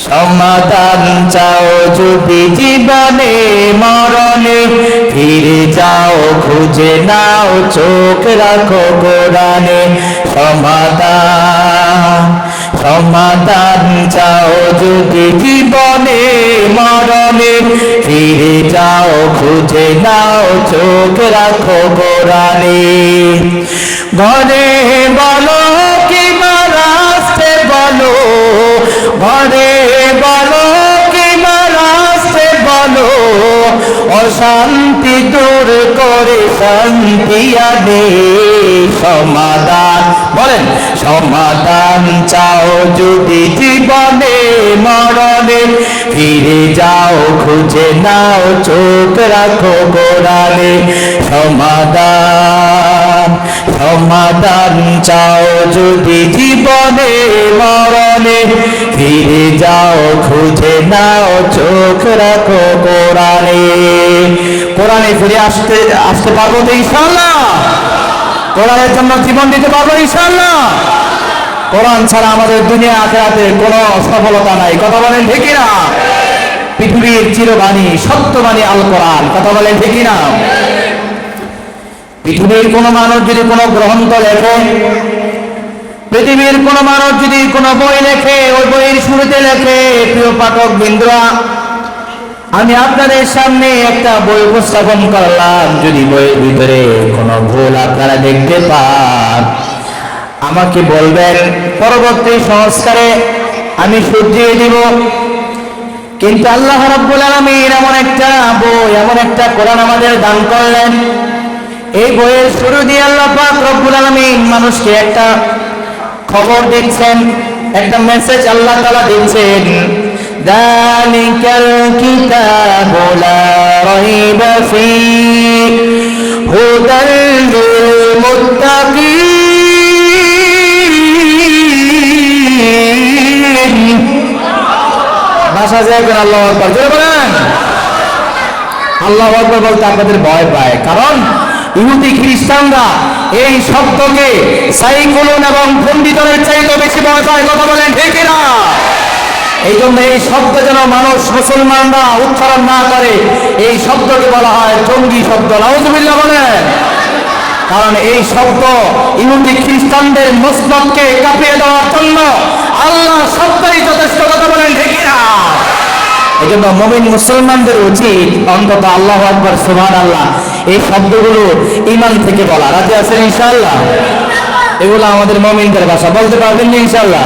সমাধান চাও যদি জীবনে মরণে, ফিরে যাও খুঁজে নাও চোখ রাখো কোরআনে। সমাধান চাও যদি জীবনে মরণে, ফিরে যাও খুঁজে নাও চোখ রাখো কোরআনে। ঘরে বলো কিংবা রাস্তায় বলো, ঘরে বলো কিংবা রাস্তায় বলো, অশান্তি দূর করে শান্তি আনে। সমাধান বলেন, সমাধান চাও যদি জীবনে মরণে, ফিরে যাও খুঁজে নাও চোখ রাখো কোরআনে। সমাধান চাও যদি জীবনে মরণে, ফিরে যাও খুঁজে নাও চোখ রাখো কোরআনে। কোরআনে ফিরে আসতে পারবো তো ইনশাআল্লাহ? কোরআনের জন্য জীবন দিতে পারবো ইনশাআল্লাহ? কোরআন ছাড়া আমাদের দুনিয়া আখিরাতে কোনো সফলতা নাই। কথা বলেন ঠিক না? পৃথিবীর চিরবাণী সত্যবাণী আল কোরআন। কথা বলেন ঠিক না? পৃথিবীর কোন মানুষ যদি কোনো গ্রন্থ লেখে, পৃথিবীর কোন মানুষ যদি কোনো বই লেখে, ওই বইয়ের শুরুতে লেখে, প্রিয় পাঠক বৃন্দরা, আমি আপনাদের সামনে একটা বই উপস্থাপন করলাম, যদি বইয়ের ভিতরে কোনো ভুল আপনারা দেখতে পান আমাকে বলবেন, পরবর্তী সংস্কারে আমি শুধরিয়ে দিব। কিন্তু আল্লাহ রাব্বুল আলামিন এমন একটা বই, এমন একটা কোরআন আমাদের দান করলেন, এই বইয়ের শুরু দিয়ে আল্লাহ পাক রব্বুল আলামিন মানুষকে একটা খবর দিচ্ছেন, একটা মেসেজ আল্লাহ তাআলা দিচ্ছেন। যালিকাল কিতাবু লা রাইবা ফীহি হুদাল লিল মুত্তাকিন। ভাষা যায় কেন? আল্লাহু আকবার জোরে বলেন। আল্লাহু আকবার বলতে আপনাদের ভয় পায়, কারণ ইহুদি খ্রিস্টানরা এই শব্দকে সাইকুলন এবং পণ্ডিতদের চাইতে বেশি ভয় পায়। কথা বলেন ঠিক না? এই জন্য এই শব্দ যেন মানুষ মুসলমানরা উচ্চারণ না করে, এই শব্দকে বলা হয় জঙ্গি শব্দ। নাউযুবিল্লাহ বলেন। কারণ এই শব্দ ইহুদি খ্রিস্টানদের মসনদকে কাঁপিয়ে দেওয়ার জন্য আল্লাহ শব্দই যথেষ্ট। কথা বলেন ঠিক না? এই জন্য মুমিন মুসলমানদের উচিত অন্তত আল্লাহু আকবার, সুবহানাল্লাহ এই শব্দগুলো ঈমান থেকে বলা। রাজি আছেন ইনশাআল্লাহ? এগুলো আমাদের মুমিনদের ভাষা, বলতে পারবেন না ইনশাআল্লাহ?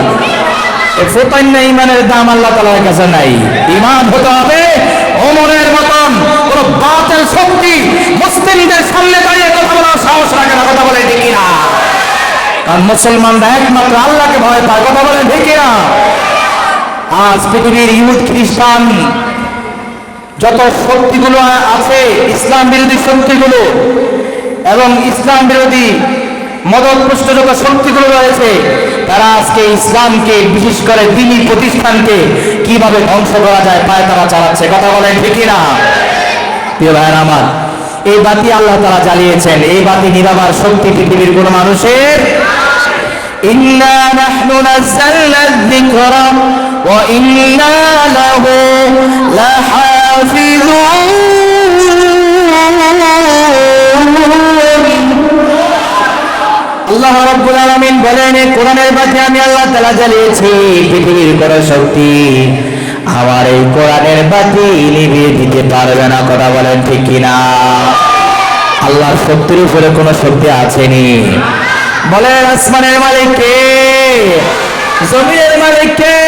এই ফুতান্না ঈমানের দাম আল্লাহ তাআলার কাছে নাই। ঈমান হতে হবে ওমরের মতন কোন বাতিল শক্তি মুসলিমদের সামনে দাঁড়িয়ে কথা বলার সাহস রাখে না। কথা বলে ঠিক না? কারণ মুসলমানরা একমাত্র আল্লাহকে ভয় পায়। কথা বলে ঠিক না? আজ পৃথিবীর ইহুদ খ্রিস্টান যত শক্তিগুলো আছে, ইসলাম বিরোধী শক্তিগুলো এবং ইসলাম বিরোধী মদতপুষ্ট যত শক্তিগুলো রয়েছে, তারা আজকে ইসলামকে, বিশেষ করে দ্বীনি প্রতিষ্ঠানকে কিভাবে ধ্বংস করা যায় পায় তারা চালাচ্ছে। কথা বলেন ঠিক না? প্রিয় ভাইয়েরা আমার, এই বাতি আল্লাহ তাআলা জ্বালিয়েছেন, এই বাতি নিভাবার শক্তি পৃথিবীর কোন মানুষের। ইন্না নাহনু নাযালনা যিকরা ওয়া ইন্না লাহু লাহাফিজুন। আল্লাহ রাব্বুল আলামিন বলেন, এই কোরআনের বাতি আমি আল্লাহ তাআলা জ্বালিয়েছি, পৃথিবীর কোন শক্তি আমার এই কোরআনের বাতি নিভিয়ে দিতে পারবে না। কথা বলেন ঠিক কিনা? আল্লাহর শক্তির উপরে কোন শক্তি আসেনি। বলেন, আসমানের মালিক কে? জমিনের মালিক কে?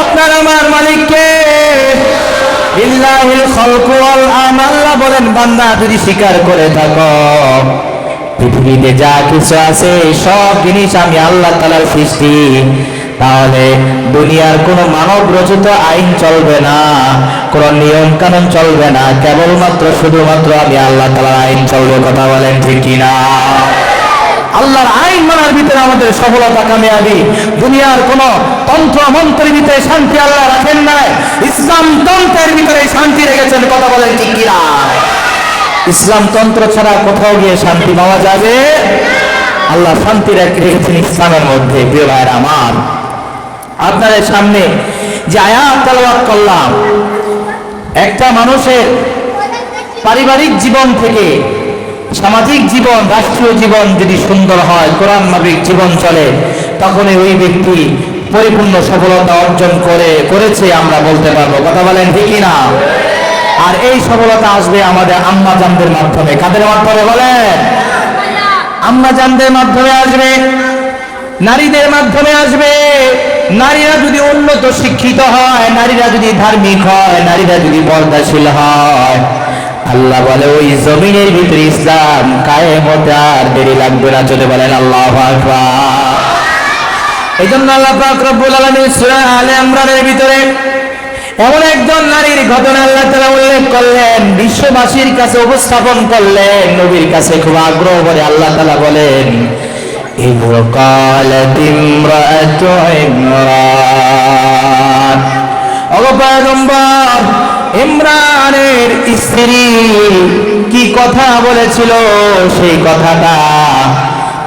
আপনার আমার মালিক কে? লিল্লাহিল খালকু ওয়াল আমাল। আল্লাহ বলেন, বান্দা যদি স্বীকার করে থাকো, পৃথিবীতে যা কিছু আছে সব জিনিস আমি আল্লাহ তাআলার সৃষ্টি, তাহলে দুনিয়ার কোন মানব রচিত আইন চলবে না, কোন নিয়ম কানুন চলবে না, কেবলমাত্র শুধুমাত্র আমি আল্লাহ তাআলার আইন চলবে। কথা বলেন ঠিক কিনা? আল্লাহর আইন মানার ভিতরে আমাদের সফলতা, কামিয়াবি। দুনিয়ার কোন তন্ত্র মন্ত্রের ভিতরে শান্তি আল্লাহ রাখেন নাই, ইসলাম তন্ত্রের ভিতরে শান্তি রেখেছেন। কথা বলেন ঠিক কিনা? ইসলাম তন্ত্র ছাড়া কোথাও গিয়ে শান্তি পাওয়া যাবে? আল্লাহ শান্তি রেখেছেন ইসলামের মধ্যে। প্রিয় ভাইরা আমার, আপনাদের সামনে যে আয়াত তেলাওয়াত করলাম, একটা মানুষের পারিবারিক জীবন থেকে সামাজিক জীবন, রাষ্ট্রীয় জীবন যদি সুন্দর হয়, কোরআন মাফিক জীবন চলে, তখন ওই ব্যক্তি পরিপূর্ণ সফলতা অর্জন করেছে আমরা বলতে পারবো। কথা বলেন ঠিক না? আর এই সফলতা আসবে আমাদের আম্মা জানদের মাধ্যমে। কাদের মাধ্যমে বলেন? আম্মা জানদের মাধ্যমে আসবে, নারীদের মাধ্যমে আসবে। নারীরা যদি উন্নত শিক্ষিত হয়, নারীরা যদি ধার্মিক হয়, নারীরা যদি পর্দাশীল হয়, আল্লাহ বলে ওই জমিনের ভিতরে ইসলাম কায়েম হতে আর দেরি লাগবে না। চলে বলেন আল্লাহু আকবার। এই জন্য আল্লাহ পাক রব্বুল আলামিন সূরা আলে ইমরানের ভিতরে এমন একজন নারীর ঘটনা আল্লাহ তাআলা উল্লেখ করলেন, বিশ্ববাসীর কাছে উপস্থাপন করলেন, নবীর কাছে খুব আগ্রহ করে আল্লাহ তাআলা বলেন, إذ قالت امرأة عمران ওগো পয়গম্বর, ইমরানের স্ত্রী কি কথা বলেছিল, সেই কথাটা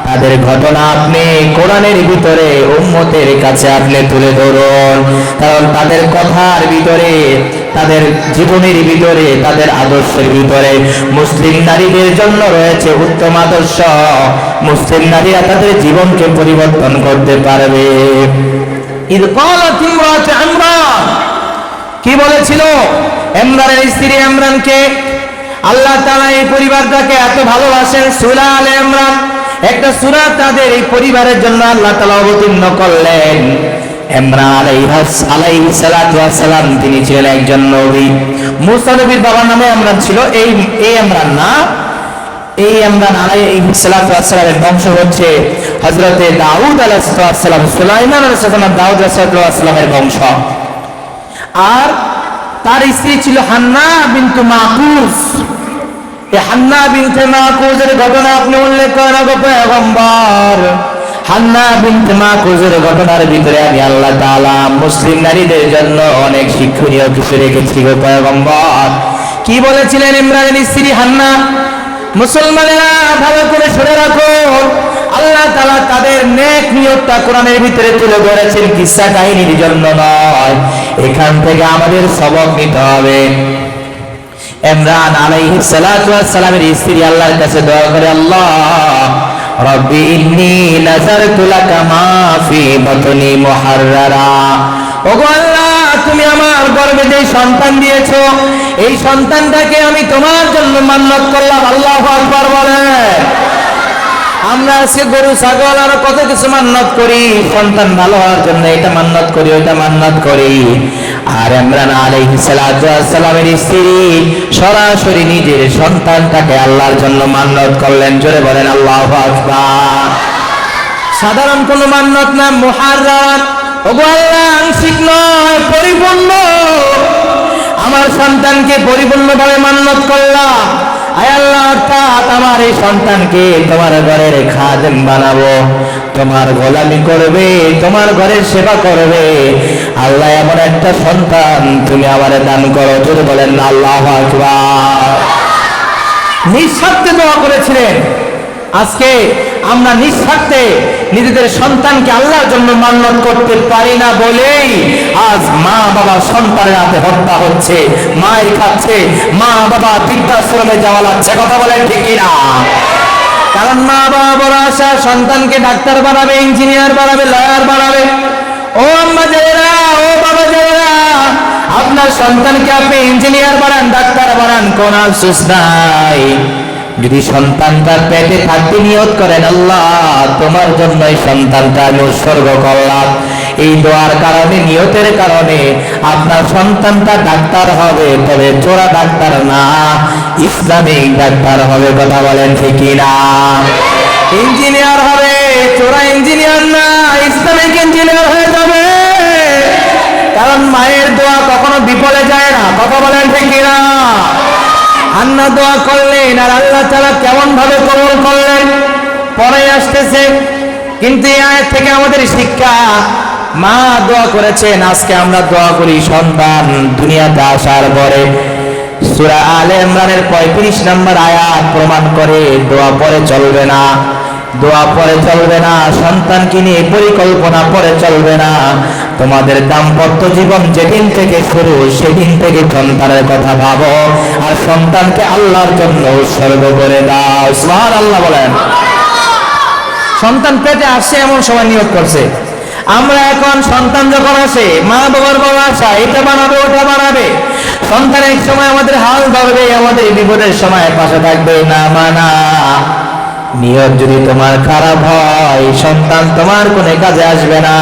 তাদের ঘটনা আপনি কোরআনের ভিতরে উম্মতের কাছে আপনি তুলে ধরুন। কারণ তাদের কথার ভিতরে, তাদের জীবনের ভিতরে, তাদের আদর্শের ভিতরে মুসলিম নারীদের জন্য রয়েছে উত্তম আদর্শ। মুসলিম নারীরা তাদের জীবনকে পরিবর্তন করতে পারবে। ইদ ক্বালাত ইমরাতু ইমরান, কি বলেছিল? ইমরানের স্ত্রী ইমরানকে আল্লাহ তাআলা এই পরিবারটাকে এত ভালোবাসেন, সূরা আলে ইমরান একটা সূরা তাদের এই পরিবারের জন্য আল্লাহ তাআলা অবতীর্ণ করলেন। ইমরান আলাইহিস সালাতু ওয়াস সালাম তিনি ছিলেন একজন নবী। মুসা নবীর বাবার নামে ইমরান ছিল, এই ইমরান না, এই ইমরান আলাইহিস সালাতু ওয়াস সালামের বংশ হচ্ছে হযরতে দাউদ আলাইহিস সালাম, সুলাইমান আলাইহিস সালাম, দাউদ আলাইহিস সালামের বংশ। আর তার স্ত্রী ছিল হান্না বিনতু মাকুজ। এই হান্না বিনতে মাকুজের ঘটনা আপনি উল্লেখ করেন গো পয়গম্বর। হান্না বিনতে মাকুজের ঘটনার ভিতরে আমি আল্লাহ তাআলা মুসলিম নারীদের জন্য অনেক শিক্ষণীয় কিছু রেখেছি গো পয়গম্বর। কি বলেছিলেন ইমরানের স্ত্রী হান্না? মুসলমানেরা ভালো করে শুনে রাখো, আল্লাহ তাআলা তাদের নেক নিয়তটা কোরআনের ভিতরে তুলে ধরেছেন, কিসসা কাহিনীর জন্য নয়। এখান থেকে আমাদের সবক নিতে হবে। ইমরান আলাইহিস সালাতু ওয়াস সালামের স্ত্রী আল্লাহর কাছে দোয়া করে, আল্লাহ রব্বি ইন্নী নাযারতু লাকা মা ফি বাতনি মুহাররারা, ওগো আল্লাহ তুমি আমার গর্ভে যে সন্তান দিয়েছো, এই সন্তানটাকে আমি তোমার জন্য মান্নত করলাম। আল্লাহু আকবার বলেন। আমরা আজকে গরু ছাগল আর কত কিছু মান্নত করি, সন্তান ভালো হওয়ার জন্য এটা মান্নত করি, ওইটা মান্নত করি। আর ইমরান আলাইহিস সালাতু ওয়াস সালামের স্ত্রী সরাসরি নিজের সন্তানটাকে আল্লাহর জন্য মান্নত করলেন। জোরে বলেন আল্লাহু আকবার। সাধারণ কোনো মান্নত না, মুহাররার। ওগো আল্লাহ আংশিক নয়, পরিপূর্ণ আমার সন্তানকে পরিপূর্ণভাবে মান্নত করলাম। আয় আল্লাহ, অর্থাৎ আমার এই সন্তানকে তোমার ঘরের খাদেম বানাবো, তোমার গোলামি করবে, তোমার ঘরের সেবা করবে। আল্লাহ এমন একটা সন্তান তুমি আমারে দান করো। জোরে বলেন আল্লাহু আকবার। নিঃস্বার্থে দোয়া করেছিলেন। আজকে আমরা নিঃস্বার্থে নিজেদের সন্তানকে আল্লাহর জন্য মান্নত করতে পারি না বলেই আজ মা বাবা সন্তানের হাতে হত্যা হচ্ছে, মায়ের খাচ্ছে, মা বাবা বৃদ্ধাশ্রমে যাওয়া লাগছে। কথা বলেন ঠিক না? কারণ মা বাবা বড় আশা সন্তানকে ডাক্তার বানাবে, ইঞ্জিনিয়ার বানাবে, লয়ার বানাবে। ও আম্মা যারা, ও বাবা যারা, আপনার সন্তানকে আপনি ইঞ্জিনিয়ার বানান, ডাক্তার বানান, কোন আফসোস নাই। যদি সন্তানটার পেটে থাকতে নিয়ত করেন, আল্লাহ তোমার জন্য এই সন্তানটা আমি উৎসর্গ করলাম, এই দোয়ার কারণে, নিয়তের কারণে আপনার সন্তানটা ডাক্তার হবে, তবে চোরা ডাক্তার না, ইসলামিক ডাক্তার হবে। কথা বলেন ঠিক না? ইঞ্জিনিয়ার হবে, চোরা ইঞ্জিনিয়ার না, ইসলামিক ইঞ্জিনিয়ার হয়ে যাবে। কারণ মায়ের দোয়া কখনো বিফলে যায় না। কথা বলেন ঠিক না? হান্না দোয়া করলেন, আর আল্লাহ তাআলা কেমন ভাবে কবুল করলেন পরে আসতেছে। কিন্তু এই আয়াত থেকে আমাদের শিক্ষা, মা দোয়া করেছেন, আজকে আমরা দোয়া করি সন্তান দুনিয়াতে আসার পরে। সূরা আলে ইমরানের 35 নম্বর আয়াত প্রমাণ করে দোয়া পরে চলবে না, দোয়া পরে চলবে না, সন্তানকে নিয়ে পরিকল্পনা পরে চলবে না। তোমাদের দাম্পত্য জীবন যেদিন থেকে শুরু সেদিন থেকে সন্তানের কথা ভাবো, আর সন্তানকে আল্লাহর জন্য উৎসর্গ করে দাও। সুবহানাল্লাহ বলেন। সন্তান পেটে আসছে এমন সময় নিয়োগ করছে। আমরা এখন সন্তান যখন আসে, মা বাবার বড় আশা, এটা বানাবে ওটা বানাবে। সন্তান এক সময় আমাদের হাল ধরবে, আমাদের বিপদের সময় পাশে থাকবে না মানা। নিয়ত যদি তোমার খারাপ হয়, সন্তান তোমার কোনো কাজে আসবে না।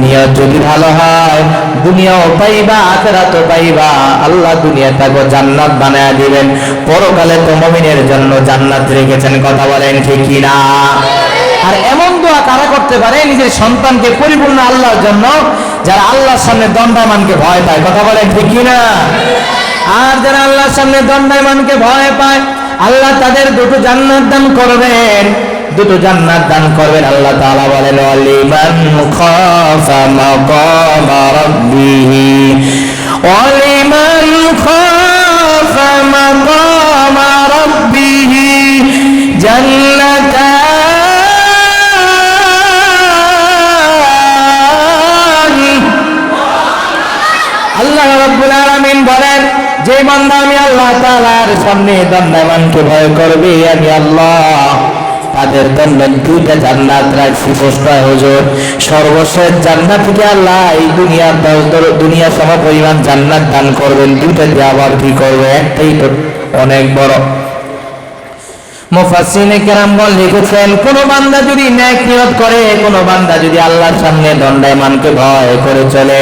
নিয়ত যদি ভালো হয়, দুনিয়াও পাইবা আখিরাতও পাইবা। আল্লাহ দুনিয়াটাকে জান্নাত বানায় দিবেন, পরকালে তো মুমিনের জন্য জান্নাত রেখেছেন। কথা বলেন ঠিক কি না? আর এমন দোয়া কারা করতে পারে নিজের সন্তানকে পরিপূর্ণ আল্লাহর জন্য, যারা আল্লাহর সামনে দণ্ডায়মানকে ভয় পায়। কথা বলেন ঠিক কি না? আর যারা আল্লাহর সামনে দণ্ডায়মানকে ভয় পায়, আল্লাহ তাদের দুটো জান্নাত দান করবেন, দুটো জান্নাত দান করবেন। আল্লাহ তাআলা বলেন ওয়ালিমান খাফা মাকামা রাব্বিহি ওয়ালিমান খাফা মাকামা রাব্বিহি জান্নাতান। আল্লাহ রাব্বুল আলামিন বলেন, যে বান্দা আমি আল্লাহ তাআলার সামনে দণ্ডায়মানকে ভয় করবে, আমি আল্লাহ তাদের জন্য দুইটা জান্নাত রাখছি। পোস্টায় হুজুর সর্বশেষ জান্নাত থেকে আল্লাহ এই দুনিয়া সম পরিমাণ জান্নাত দান করবেন। দুইটা দিয়ে আবার কি করবে? একটাই তো অনেক বড়। মুফাসসিরিনে কেরামগণ লিখেছেন, কোন বান্দা যদি নেক নিয়ত করে, কোন বান্দা যদি আল্লাহর সামনে দণ্ডায়মানকে ভয় করে চলে,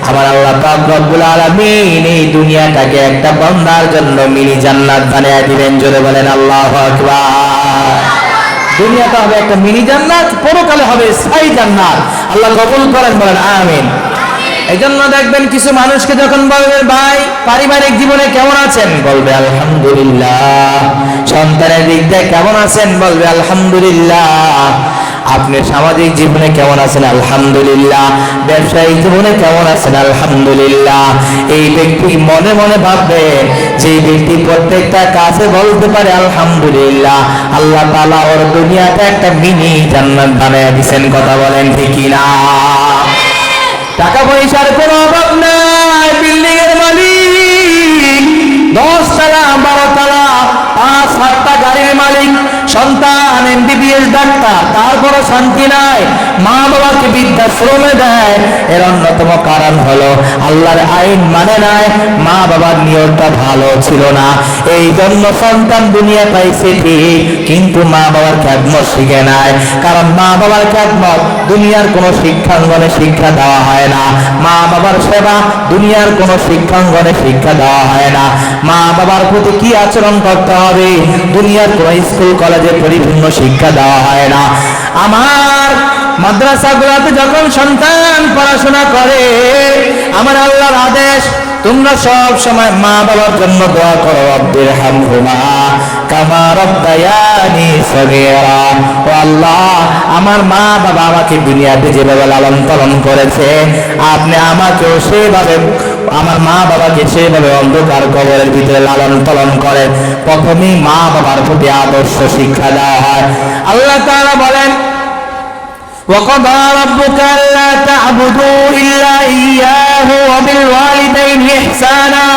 আমার আল্লাহ পাক রব্বুল আলামিন এই দুনিয়াটাকে একটা বান্দার জন্য মিনি জান্নাত বানিয়ে দিবেন। জোরে বলেন আল্লাহু আকবার। দুনিয়াটা হবে একটা মিনি জান্নাত, পরকালে হবে স্থায়ী জান্নাত। আল্লাহ কবুল করেন, বলেন আমিন। এই জন্য দেখবেন কিছু মানুষকে যখন বলবেন ভাই পারিবারিক জীবনে কেমন আছেন, বলবে আলহামদুলিল্লাহ। সন্তানের দিক দিয়ে কেমন আছেন, বলবে আলহামদুলিল্লাহ। আপনি সামাজিক জীবনে কেমন আছেন, আলহামদুলিল্লাহ। ব্যবসায়িক জীবনে কেমন আছেন, আলহামদুলিল্লাহ। এই ব্যক্তি মনে মনে ভাববে, যে ব্যক্তি প্রত্যেকটা কাজে বলতে পারে আলহামদুলিল্লাহ, আল্লাহ তাআলা ওর দুনিয়াতে একটা মিনি জান্নাত বানিয়ে দিবেন। কথা বলেন ঠিক কি না? টাকা পয়সার কোনো অভাব নাই, বিল্ডিং এর মালিক, 10 তলা 12 তলা 5-7টা গাড়ির মালিক, সন্তান এমবিবিএস ডাক্তার, তারপরও শান্তি নাই। মা বাবাকে বৃদ্ধাশ্রমে দেয়, এর অন্যতম কারণ হলো আল্লাহর আইন মানে নাই, মা বাবার নিয়তটা ভালো ছিল না। এই জন্য সন্তান দুনিয়া পাইছে ঠিক, কিন্তু মা বাবার খেদমত শিখে নাই। কারণ মা বাবার খেদমত দুনিয়ার কোনো শিক্ষাঙ্গনে শিক্ষা দেওয়া হয় না। মা বাবার সেবা দুনিয়ার কোনো শিক্ষাঙ্গনে শিক্ষা দেওয়া হয় না। মা বাবার প্রতি কি আচরণ করতে হবে দুনিয়ার কোনো স্কুল কলেজে পরিপূর্ণ শিক্ষা দেওয়া হয় না। আমার মাদ্রাসাগুলোতে যখন সন্তান পড়াশোনা করে, আমার আল্লাহর আদেশ, তোমরা সব সময় মা বাবার জন্য দোয়া করো, রব্বিরহামহুমা কামা রাব্বায়ানি সগীরা। ও আল্লাহ, আমার মা বাবা আমাকে দুনিয়াতে যেভাবে লালন পালন করেছে, আপনি আমাকেও সেভাবে, আমার মা বাবাকে সেভাবে অন্ধকার কবরের ভিতরে লালন পালন করেন। প্রথমেই মা বাবার প্রতি আদর্শ শিক্ষা দেওয়া হয়। আল্লাহ তাআলা বলেন, وَقَضَى رَبُّكَ أَلَّا تَعْبُدُوا إِلَّا إِيَّاهُ وَبِالْوَالِدَيْنِ إِحْسَانًا।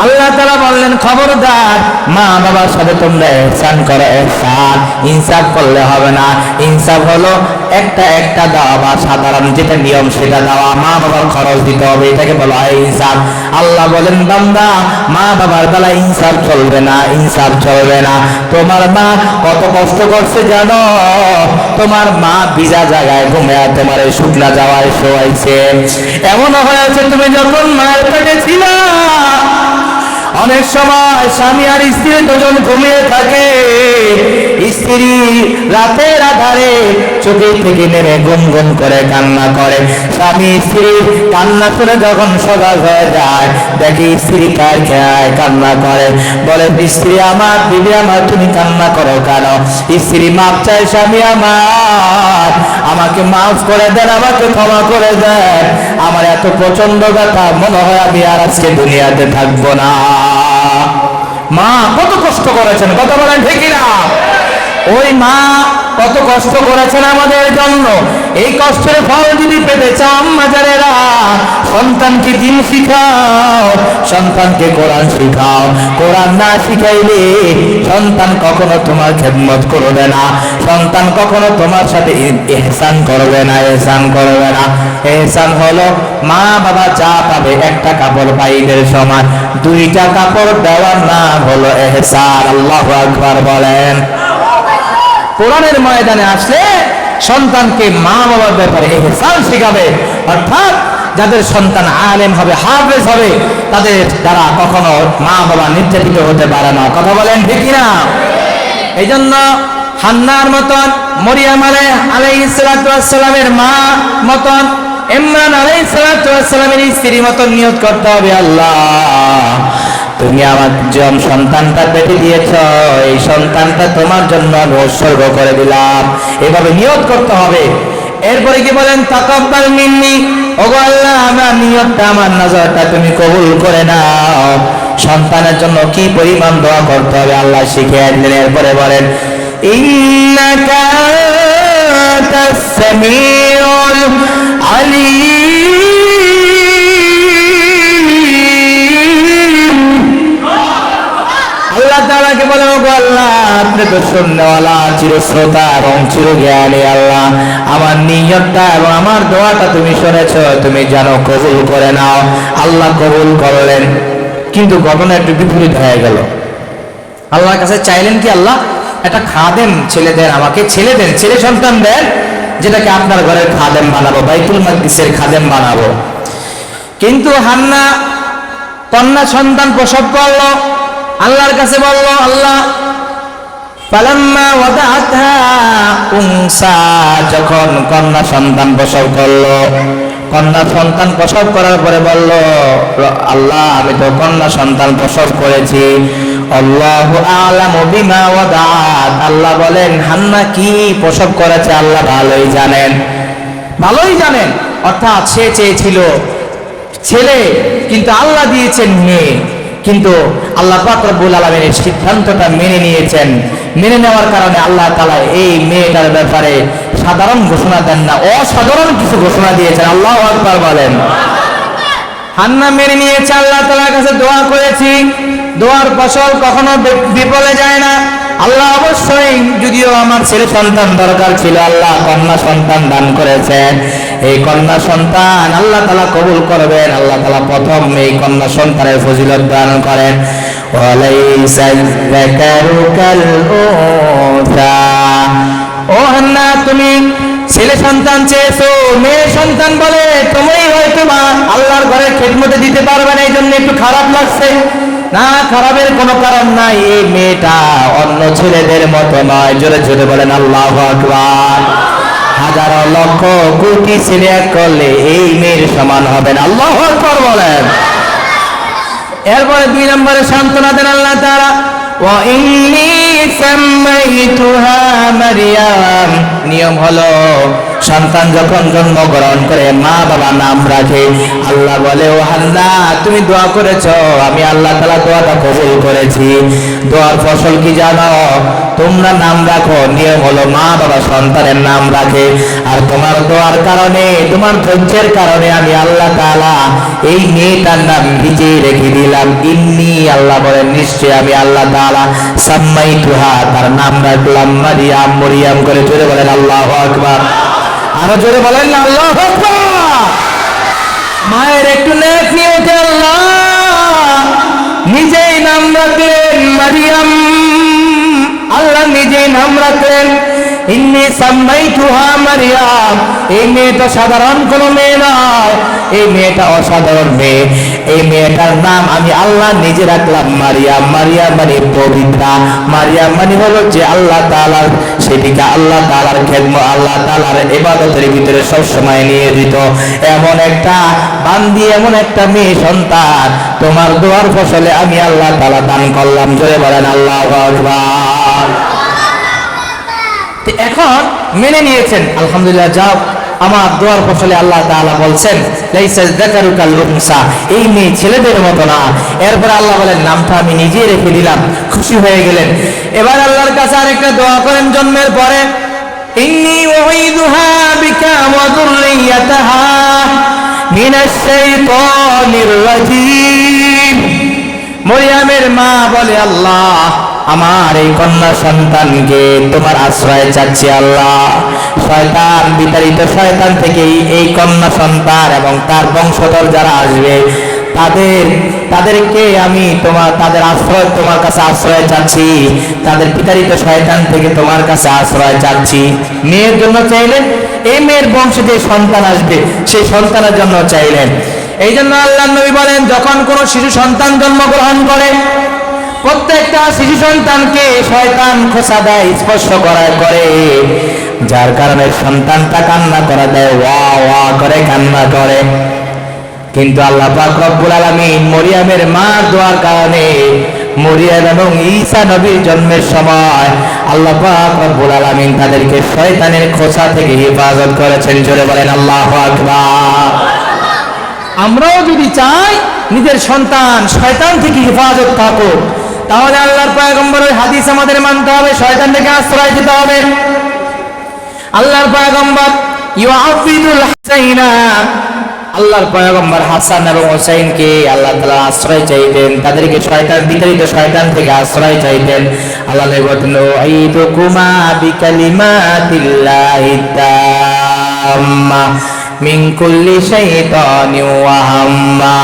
আল্লাহ তাআলা বললেন, খবরদার মা বাবার সাথে তোমরা ইহসান করো। ইহসান ইনসাফ করলে হবে না। ইনসাফ হলো একটা দেওয়া বা সাধারণ যেটা নিয়ম সেটা দেওয়া, মা বাবার খরচ দিতে হবে, এটাকে বলা হয় ইনসাফ। আল্লাহ বলেন, বান্দা মা বাবার বেলা ইনসাফ চলবে না, ইনসাফ চলবে না। তোমার মা কত কষ্ট করছে জানো? তোমার মা ভিজা জায়গায় ঘুমিয়ে তোমার শুকনা যাওয়ায় শোয়াইছে। এমনও হয়েছে তুমি যখন মায়ের পেটে ছিলা, অনেক সময় স্বামী আর স্ত্রী দুজন ঘুমিয়ে থাকে, স্ত্রী রাতের আধারে চোখে থেকে নেমে গুম গুম করে কান্না করে। স্বামী স্ত্রী কান্না করে যখন সজাগ হয়ে যায়, দেখি স্ত্রী কার খেয়ায় কান্না করে। বলে, স্ত্রী আমার, বিবি আমার, তুমি কান্না করো কেন? স্ত্রী মাপ চায়, স্বামী আমার, আমাকে মাফ করে দেন, আমাকে ক্ষমা করে দেন, আমার এত প্রচন্ড ব্যথা, মনে হয় আমি আর আজকে দুনিয়াতে থাকবো না। মা কত কষ্ট করেছেন, কথা বলেন ঠিক না? ওই মা কত কষ্ট করেছেন আমাদের জন্য। এই কষ্টের ফল যদি পেতে চাও আম্মা জানেরা, সন্তানকে দিন শিখাও, সন্তানকে কোরআন শিখাও। কোরআন না শিখাইলে সন্তান কখনো তোমার খেদমত করবে না, সন্তান কখনো তোমার সাথে ইহসান করবে না, ইহসান করবে না। ইহসান হলো মা বাবা যা পাবে একটা কাপড় পাইদের সমান, দুইটা কাপড় দেওয়ার নাম হলো ইহসান। আল্লাহু আকবার বলেন। কোরআনের ময়দানে আসলে সন্তানকে মা বাবার ব্যাপারে ইহসান শিখাবে, অর্থাৎ যাদের সন্তান আলেম হবে, হাফেজ হবে, তাদের দ্বারা কখনো মা বাবা নির্যাতিত হতে পারে না। কথা বলেন ঠিক কিনা? এই জন্য হান্নার মতন, মরিয়াম আলাইহিস সালাতু ওয়াস সালামের মা মতন, ইমরান আলাইহিস সালাতু ওয়াস সালামের স্ত্রী মতন নিয়ত করতে হবে, আল্লাহ তুমি আমার যে সন্তানটা পেটে দিয়েছ, এই সন্তানটা তোমার জন্য আমি উৎসর্গ করে দিলাম, এভাবে নিয়ত করতে হবে। এরপরে কি বলেন? তাকাব্বাল মিন্নি, ওগো আল্লাহ আমার নিয়তটা, আমার নজরটা তুমি কবুল করে নাও। সন্তানের জন্য কি পরিমাণ দোয়া করতে হবে আল্লাহ শিখিয়ে দিলেন। এরপরে বলেন ইন্নাকা আনতাস সামিউল আলিম। আল্লাহ তাআলাকে বলেন ওগো আল্লাহ আপনি তো শুননেওয়ালা, চিরশ্রোতা এবং চিরজ্ঞানী। আল্লাহ আমার নিয়তটা এবং আমার দোয়াটা তুমি শুনেছো, তুমি জানো, কবুল করে নাও। আল্লাহ কবুল করলেন, কিন্তু ঘটনা একটু বিপরীত হয়ে গেল। আল্লাহর কাছে চাইলেন কি, আল্লাহ একটা খাদেম ছেলে দেন আমাকে, ছেলে দেন, ছেলে সন্তান দেন, যেটাকে আপনার ঘরের খাদেম বানাবো, বাইতুল মাকদিসের খাদেম বানাবো। কিন্তু হান্না কন্যা সন্তান প্রসব করলো, আল্লাহর কাছে বলল আল্লাহ ফালাম্মা ওয়াদাআতহা উনসা, যখন কন্যা সন্তান প্রসব করলো, কন্যা সন্তান প্রসব করার পরে বলল আল্লাহ আমি তো কন্যা সন্তান প্রসব করেছি, আল্লাহু আ'লামু বিমা ওয়াদাআত। আল্লাহ বলেন হান্না কি প্রসব করেছে আল্লাহ ভালোই জানেন, ভালোই জানেন। অর্থাৎ সে চেয়েছিল ছেলে, কিন্তু আল্লাহ দিয়েছেন মেয়ে। কিন্তু আল্লাহ পাক রব্বুল আলামিনের সিদ্ধান্তটা মেনে নিয়েছেন। মেনে নেওয়ার কারণে আল্লাহ তাআলা এই মেয়েটার ব্যাপারে সাধারণ ঘোষণা দেন না, অসাধারণ কিছু ঘোষণা দিয়েছেন। আল্লাহু আকবার বলেন। হান্না মেনে নিয়েছে, আল্লাহ তাআলার কাছে দোয়া করেছি, দোয়ার ফসল কখনো বিফলে যায় না। আল্লাহ অবশ্যই, যদিও আমার ছেলে সন্তান দরকার ছিল, আল্লাহ কন্যা সন্তান দান করেছেন। এই কন্যা সন্তান আল্লাহ তাআলা কবুল করবেন। আল্লাহ তাআলা প্রথম এই কন্যা সন্তানের ফজিলত দান করেন। ওয়ালাইসা যাকারু কাল উনসা, ও হান্না তুমি ছেলে সন্তান চেয়েছো, মেয়ে সন্তান বলে তুমি হয়তো আল্লাহর ঘরে খেদমতে দিতে পারবে না, এই জন্য একটু খারাপ লাগছে। না, খারাপের কোনো কারণ নাই। এই মেয়েটা অন্য ছেলেদের মতো নয়। জোরে জোরে বলেন আল্লাহু আকবার। হাজারো লক্ষ কোটি ছেলে এক করলে এই মেয়ের সমান হবেন। আল্লাহু আকবার বলেন। এরপরে 2 নম্বরে সান্ত্বনা দেন আল্লাহ তাআলা, ওয়া ইন্নী সাম্মাইতুহা মারইয়াম। নিয়ম হলো সন্তান যখন জন্মগ্রহণ করে মা বাবা নাম রাখে। আল্লাহ বলে ও হান্না তুমি দোয়া করেছো, আমি আল্লাহ তাআলা দোয়াটা কবুল করেছি। দোয়ার ফসল কি জানো? তোমরা নাম রাখো। নিয়ম হলো মা বাবা সন্তানের নাম রাখে, আর তোমার দোয়ার কারণে, তোমার ধৈর্যের কারণে আমি আল্লাহ তাআলা এই মেয়েটার নাম নিজে রেখে দিলাম। ইন্নী, আল্লাহ বলেন নিশ্চয় আমি আল্লাহ তাআলা সাম্মাইতুহা, তার নাম রাখলাম মারিয়াম, মরিয়াম করে। জোরে বলেন আল্লাহু আকবার। আরো জোরে বলেন না আল্লাহু আকবার। মায়ের একটু নেক নিয়তে আল্লাহ নিজেই নাম রাখলেন মারিয়াম, আল্লাহ নিজেই নাম রাখলেন ইন্নী সাম্মাইতুহা মারইয়াম। এই মেয়েটা সাধারণ কোনো মেয়ে নয়, এই মেয়েটা অসাধারণ মেয়ে। এই মেয়েটার নাম আমি আল্লাহ নিজে রাখলাম মারিয়াম। মারিয়াম মানে পবিত্রা, মারিয়াম মানে হলো যে আল্লাহ তাআলার সেটিকে আল্লাহ তাআলার খেদমত, আল্লাহ তাআলার ইবাদতের ভিতরে সব সময় নিয়োজিত এমন একটা বান্দি, এমন একটা মেয়ে সন্তান তোমার দোয়ার ফসলে আমি আল্লাহ তাআলা দান করলাম। জোরে বলেন আল্লাহু আকবার। এখন মেনে নিয়েছেন, আলহামদুলিল্লাহ। যাও, আমার দোয়ার ফসলে আল্লাহ তাআলা বলছেন লাইসা যাকারু কাল উনসা, এই মেয়ে ছেলেদের মতো না। এরপর আল্লাহ বলেন নামটা আমি নিজেই রেখে দিলাম। খুশি হয়ে গেলেন। এবার আল্লাহর কাছে আরেকটা দোয়া করেন জন্মের পরে, ইন্নী উঈযুহা বিকা ওয়া যুররিয়াতাহা মিনাশ শাইতানির রাজীম। মরিয়মের মা বলে, আল্লাহ আমার এই কন্যা সন্তানকে তোমার আশ্রয় চাচ্ছি আল্লাহ, শয়তান বিতাড়িত শয়তান থেকে এই কন্যা সন্তান এবং তার বংশধর যারা আসবে তাদেরকে আমি তাদের আশ্রয় তোমার কাছে আশ্রয় চাচ্ছি, তাদের বিতাড়িত শয়তান থেকে তোমার কাছে আশ্রয় চাচ্ছি। মেয়ের জন্য চাইলেন, এই মেয়ের বংশে যে সন্তান আসবে সেই সন্তানের জন্য চাইলেন। এই জন্য আল্লাহর নবী বলেন, যখন কোনো শিশু সন্তান জন্মগ্রহণ করে প্রত্যেকটা শিশু সন্তানকে শয়তান খোঁচা দেয়, স্পর্শ করে, যার কারণে সন্তানটা কান্না করে দেয়, ওয়া ওয়া করে কান্না করে। কিন্তু আল্লাহ পাক রব্বুল আলামিন মরিয়মের মার দোয়ার কারণে মরিয়ম এবং ঈসা নবীর জন্মের সময় আল্লাহ পাক রব্বুল আলামিন তাদেরকে শয়তানের খোঁচা থেকে হেফাজত করেছেন। জোরে বলেন আল্লাহু আকবার। আমরাও যদি চাই নিজের সন্তান শয়তান থেকে হেফাজত থাকুক, তাহলে আল্লাহর পয়গম্বরের হাদিস আমাদের মানতে হবে, শয়তান থেকে আশ্রয় দিতে হবে। আল্লাহর পয়গম্বর ইউআফিদুল হাসাইনা, আল্লাহর পয়গম্বর হাসান এবং হুসাইনকে আল্লাহ তাআলা আশ্রয় চাইতেন, তাদেরকে শয়তান বিতাড়িত শয়তান থেকে আশ্রয় চাইতেন। আল্লাহ বলেন, আইদুকুমা বিকালিমাতিল্লাহি তাম্মা মিন কুল্লি শাইতানিন ওয়া হাম্মা।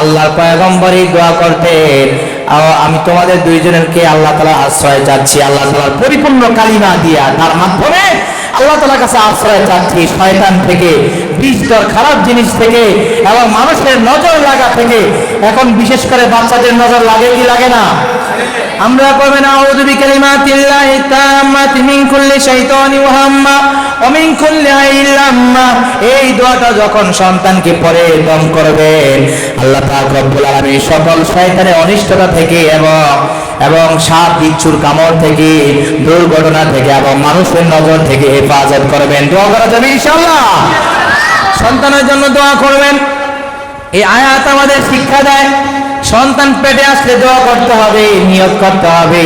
আল্লাহর পয়গম্বর এই দোয়া করতেন, আমি তোমাদের দুইজনেরকে আল্লাহ তাআলা আশ্রয় চাচ্ছি আল্লাহ তাআলার পরিপূর্ণ কালিমা দিয়া, তার মাধ্যমে আল্লাহ তাআলার কাছে আশ্রয় চাচ্ছি শয়তান থেকে, বিস্তর খারাপ জিনিস থেকে এবং মানুষের নজর লাগা থেকে। এখন বিশেষ করে বাচ্চাদের নজর লাগে কি লাগে না? আমরা করবেন আউযু বিকালিমাতিল্লাহি তাম্মাতি মিন কুল্লি শাইতানিন ওয়া হাম্মা ওয়া মিন কুল্লি আইনিন লাম্মা। এই দোয়াটা যখন সন্তানকে পড়ে দম করবেন, আল্লাহ পাক রব্বুল আলামিন সকল শয়তানের অনিষ্টতা থেকে এবং সাপ বিচ্ছুর কামড় থেকে, দুর্ঘটনা থেকে এবং মানুষের নজর থেকে হেফাজত করবেন। দোয়া করা যাবে ইনশাআল্লাহ। সন্তানের জন্য দোয়া করবেন। এই আয়াত আমাদের শিক্ষা দেয় সন্তান পেটে আসলে দোয়া করতে হবে, নিয়ত করতে হবে,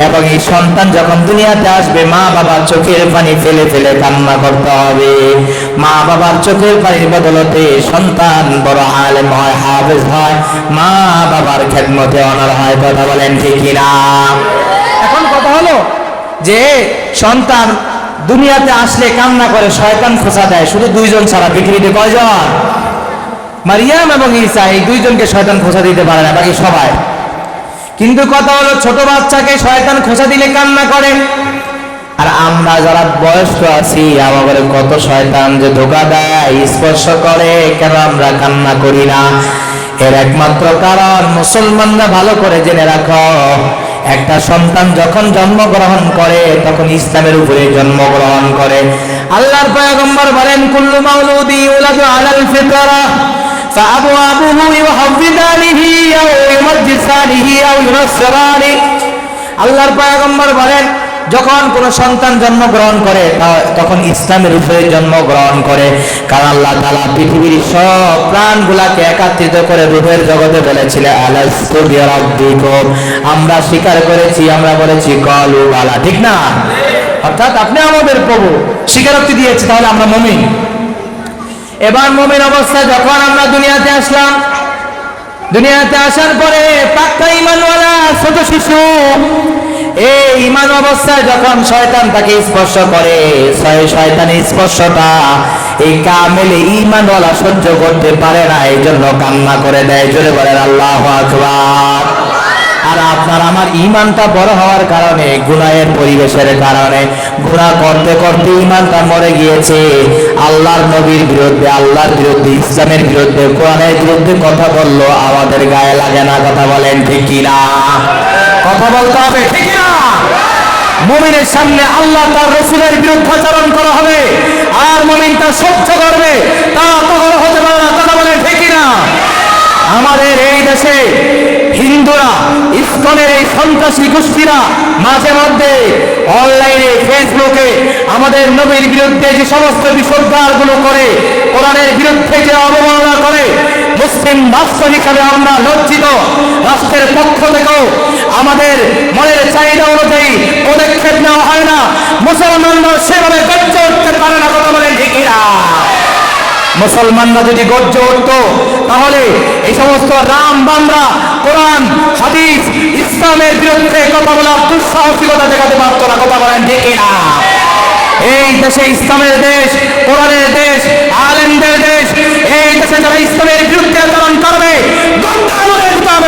এবং এই সন্তান যখন দুনিয়াতে আসবে মা বাবার চোখের পানি ফেলে ফেলে কান্না করতে হবে। মা বাবার চোখের পানির বদলতে সন্তান বড় আলেম হয়, হাফেজ হয়, মা বাবার খেদমতে অনার হয়। কথা বলেন ঠিক কিনা? এখন কথা হলো যে সন্তান দুনিয়াতে আসলে কান্না করে, শয়তান খোঁচা দেয় শুধু দুইজন ছাড়া। পৃথিবীতে কয়জন? মারিয়াম এবং ঈসা, এই দুইজনকে শয়তান খোঁচা দিতে পারে না, বাকি সবাই। কিন্তু কথা হলো ছোট বাচ্চাকে শয়তান খোঁচা দিলে কান্না করে, আর আমরা যারা বয়স্ক আছি আমাদের কত শয়তান যে ধোঁকা দেয়, স্পর্শ করে, কেন আমরা কান্না করি না? এর একমাত্র কারণ মুসলমানরা ভালো করে জেনে রাখো, একটা সন্তান যখন জন্মগ্রহণ করে তখন ইসলামের উপরে জন্মগ্রহণ করে। আল্লাহর পয়গম্বর বলেন, কুল্লু মাউলুদি ইউলাদু আলাল ফিতরা ফাআবুহু ইউহাফিদানিহি আও ইউমাজ্জিসানিহি আও ইউনাসসিরানি। আল্লাহর পয়গম্বর বলেন, যখন কোন সন্তান জন্মগ্রহণ করে তখন ইসলামের উপরে জন্মগ্রহণ করে। কারণ আল্লাহ তাআলা পৃথিবীর সব প্রাণগুলাকে একত্রিত করে রূহের জগতে বলেছিলেন, আলাস্তু বিরাব্বিকুম, আমরা স্বীকার করেছি, আমরা বলেছি ক্বালু বালা। ঠিক না? অর্থাৎ আপনি আমাদের প্রভু, স্বীকারোক্তি দিয়েছি, তাহলে আমরা মুমিন। এবার মুমিন অবস্থায় যখন আমরা দুনিয়াতে আসলাম, দুনিয়াতে আসার পরে পাক্কা ঈমানওয়ালা ছোট শিশু, এই ঈমান অবস্থায় যখন শয়তান তাকে স্পর্শ করে, শয়তানের স্পর্শটা এই কামেল ঈমানওয়ালা সহ্য করতে পারে না, এই জন্য কান্না করে দেয়। জোরে বলেন আল্লাহু আকবার। আর আপনার আমার ঈমানটা বড় হওয়ার কারণে, গুনাহের পরিবেশের কারণে, গুনাহ করতে করতে ঈমানটা মরে গিয়েছে, আল্লাহর নবীর বিরুদ্ধে, আল্লাহর বিরুদ্ধে, ইসলামের বিরুদ্ধে, কোরআনের বিরুদ্ধে কথা বললো, আমাদের গায়ে লাগে না? কথা বলেন ঠিক কিনা? কথা বলতে হবে ঠিক না? মুমিনের সামনে আল্লাহ তার রাসূলের বিরুদ্ধাচরণ করা হবে, আর মুমিন তা সহ্য করবে, তা কখনো হতে পারে না। কথা বলেন ঠিক কিনা? আমাদের এই দেশে হিন্দুরা, ইসকনের এই সন্ত্রাসী গোষ্ঠীরা মাঝে মধ্যে অনলাইনে, ফেসবুকে আমাদের নবীর বিরুদ্ধে যে সমস্ত বিষোদ্গারগুলো করে, কোরআনের বিরুদ্ধে যে অবমাননা করে, মুসলিম রাষ্ট্র হিসাবে আমরা লজ্জিত। রাষ্ট্রের পক্ষ থেকেও আমাদের মনের চাহিদা অনুযায়ী পদক্ষেপ নেওয়া হয় না, মুসলমানরা সেভাবে গর্জে উঠতে পারে না। কথা বলেন ঠিক কিনা? মুসলমানরা যদি গর্জে উঠতো তাহলে এই সমস্ত রাম বামরা কোরআন হাদিস ইসলামের বিরুদ্ধে কথা বলার দুঃসাহসিকতা দেখাতে পারতো না। কথা বলেন ঠিক কিনা? এই দেশে ইসলামের দেশ, কোরআনের দেশ, আলেমদের দেশ। এই দেশে যারা ইসলামের বিরুদ্ধে আচরণ করবে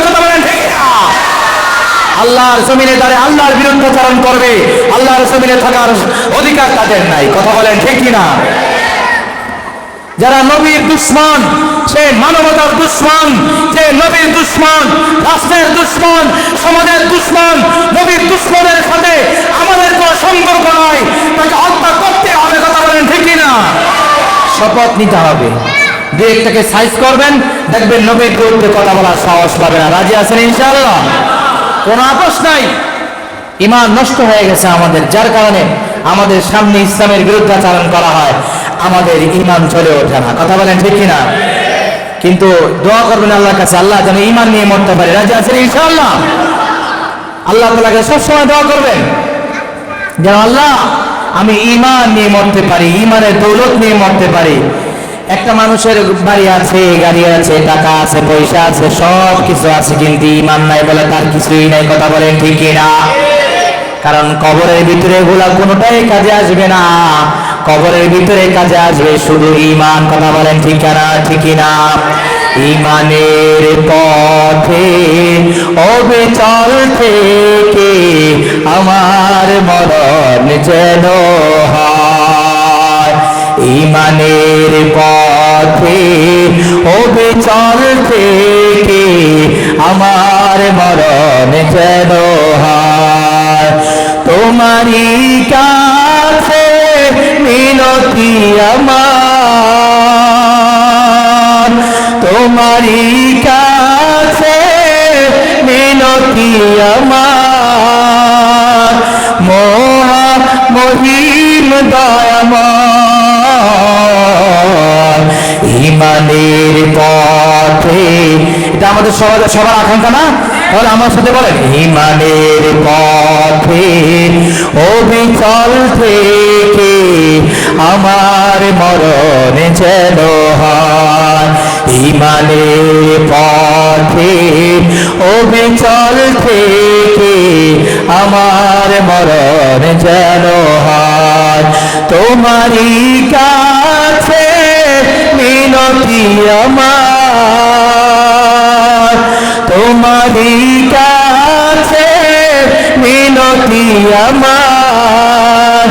কথা বলেন ঠিক কিনা? আল্লাহর জমিনে যারা আল্লাহর বিরুদ্ধে আচরণ করবে, আল্লাহর জমিনে থাকার অধিকার তাদের নাই। কথা বলেন ঠিক কিনা? যারা নবীর দুশ্মন, সে মানবতার দুশ্মন, যে নবীর দুশ্মন, রাষ্ট্রের দুশ্মন, সমাজের দুশ্মন, নবীর দুশ্মনের সাথে আমাদের কোনো সম্পর্ক নয়, তাকে হত্যা করতে হবে। কথা বলেন ঠিক কিনা? শপথ নিতে হবে, দু একটাকে সাইজ করবেন, দেখবেন নবীর বিরুদ্ধে কথা বলার সাহস পাবে না। রাজি আছেন ইনশাআল্লাহ? কোনো আপোষ নাই। ঈমান নষ্ট হয়ে গেছে আমাদের, যার কারণে আমাদের সামনে ইসলামের বিরুদ্ধে আচরণ করা হয়, আমাদের ঈমান চলে ওঠে না। কথা বলেন ঠিক কিনা? কিন্তু দোয়া করবেন আল্লাহর কাছে, আল্লাহ যেন ঈমান নিয়ে মরতে পারে। রাজি আছেন ইনশাআল্লাহ? আল্লাহ তাআলাকে সবসময় দোয়া করবেন যেন আল্লাহ আমি ঈমান নিয়ে মরতে পারি, ঈমানের দৌলত নিয়ে মরতে পারি। একটা মানুষের বাড়ি আছে, গাড়ি আছে, টাকা আছে, পয়সা আছে, সব কিছু আছে, কিন্তু ঈমান নাই বলে তার কিছুই নাই। কথা বলেন ঠিক কিনা? কারণ কবরের ভিতরে এগুলা কোনোটাই কাজে আসবে না, কবরের ভিতরে কাজে আসবে শুধু ঈমান। কথা বলেন ঠিক কিনা? ঠিক কিনা? ঈমানের পথে অবিচল থেকে আমার মরণ যেন হয়। ঈমানের পথে অবিচল থেকে আমার মরণ যেন হয়। তোমারই কাছে মিনতি আমার, তোমারই কাছে মিনতি আমার, মহিম দয়াময়। ঈমানের পথে, এটা আমাদের সবার আকাঙ্ক্ষা না? তাহলে আমার সাথে বলেন, ঈমানের পথে অবিচল থেকে আমার মরণ যেন হয়। ঈমানের পথে অবিচল থেকে আমার মরণ যেন হয়। তোমারই কাছে মিনতি আমার, তোমারই কাছে মিনতি আমার,